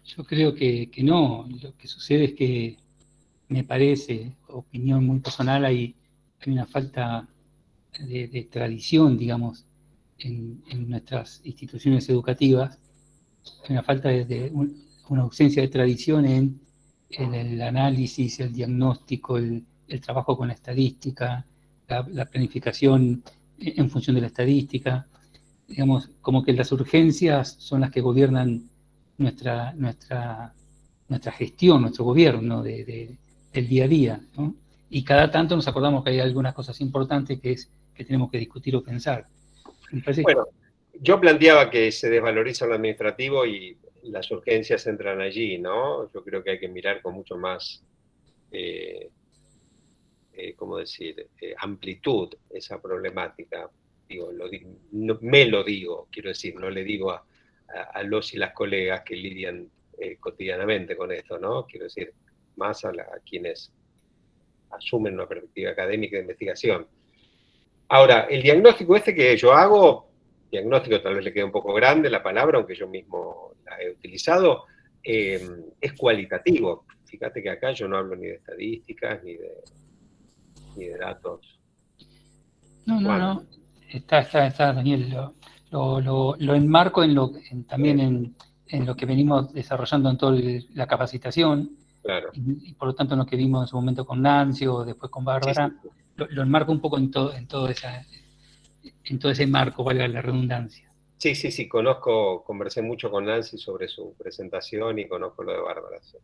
Yo creo que no. Lo que sucede es que me parece, opinión muy personal, hay una falta de tradición, digamos, en nuestras instituciones educativas, hay una falta una ausencia de tradición en el análisis, el diagnóstico, el trabajo con la estadística, la planificación en función de la estadística. Digamos, como que las urgencias son las que gobiernan nuestra gestión, nuestro gobierno del día a día, ¿no? Y cada tanto nos acordamos que hay algunas cosas importantes que tenemos que discutir o pensar. Me parece. Bueno, yo planteaba que se desvaloriza lo administrativo y las urgencias entran allí, ¿no? Yo creo que hay que mirar con mucho más, ¿cómo decir?, amplitud esa problemática. Digo, me lo digo, quiero decir, no le digo a los y las colegas que lidian cotidianamente con esto, ¿no? Quiero decir, más a quienes asumen una perspectiva académica de investigación. Ahora, el diagnóstico que yo hago, diagnóstico tal vez le queda un poco grande la palabra, aunque yo mismo la he utilizado, es cualitativo. Fíjate que acá yo no hablo ni de estadísticas, ni de datos. No. Está, Daniel. Lo enmarco también en lo que venimos desarrollando en toda la capacitación. Claro. Y por lo tanto en lo que vimos en su momento con Nancy o después con Bárbara, sí. Lo enmarco un poco en todo ese marco, valga la redundancia. Sí, conversé mucho con Nancy sobre su presentación y conozco lo de Bárbara. Sí.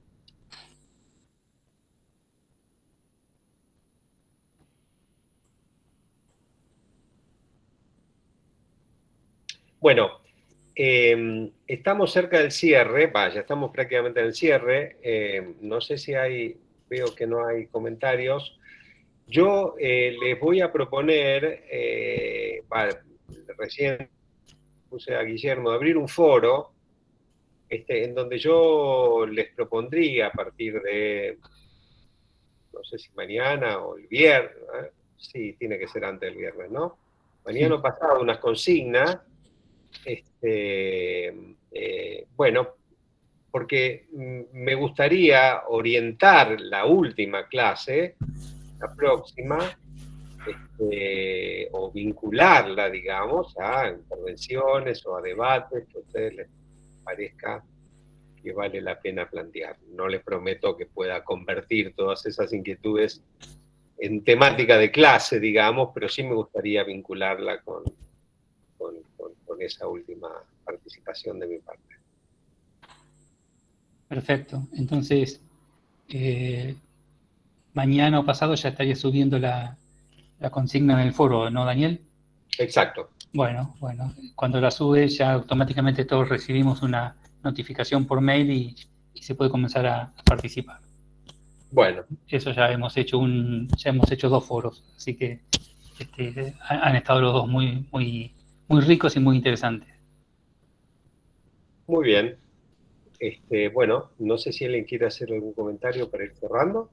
Bueno, estamos cerca del cierre, ya estamos prácticamente en el cierre, no sé si veo que no hay comentarios. Yo les voy a proponer, recién puse a Guillermo, de abrir un foro en donde yo les propondría a partir de, no sé si mañana o el viernes, sí, tiene que ser antes del viernes, ¿no? Mañana o pasado, unas consignas, bueno, porque me gustaría orientar la última clase, la próxima, o vincularla, digamos, a intervenciones o a debates que a ustedes les parezca que vale la pena plantear. No les prometo que pueda convertir todas esas inquietudes en temática de clase, digamos, pero sí me gustaría vincularla con esa última participación de mi parte. Perfecto. Entonces, mañana o pasado ya estaría subiendo la consigna en el foro, ¿no, Daniel? Exacto. Bueno, cuando la sube ya automáticamente todos recibimos una notificación por mail y se puede comenzar a participar. Bueno. Eso ya hemos hecho 2 foros, así que han estado los dos muy ricos y muy interesantes. Muy bien. Bueno, no sé si alguien quiere hacer algún comentario para ir cerrando.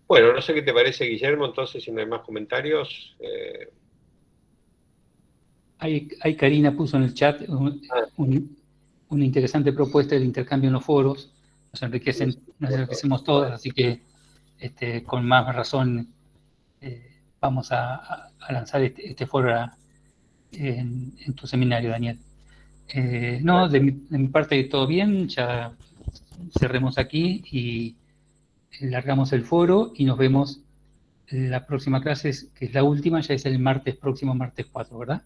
Bueno, no sé qué te parece, Guillermo, entonces, si no hay más comentarios. Ahí Karina puso en el chat una interesante propuesta del intercambio en los foros. Nos enriquecemos todos, así que con más razón vamos a lanzar este foro en tu seminario, Daniel. No, de mi parte todo bien, ya cerremos aquí y largamos el foro y nos vemos la próxima clase, que es la última, ya es el próximo martes 4, ¿verdad?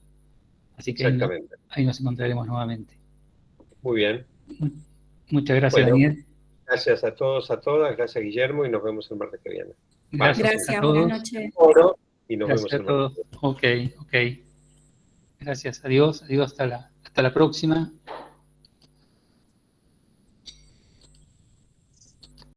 Así que Exactamente. ahí nos encontraremos nuevamente. Muy bien. Muchas gracias, Bueno, Daniel. gracias a todos, a todas. Gracias, Guillermo, y nos vemos el martes que viene. Gracias a todos. Buenas noches. Y nos Gracias vemos a el martes. todos. Ok. Gracias, adiós, hasta la próxima.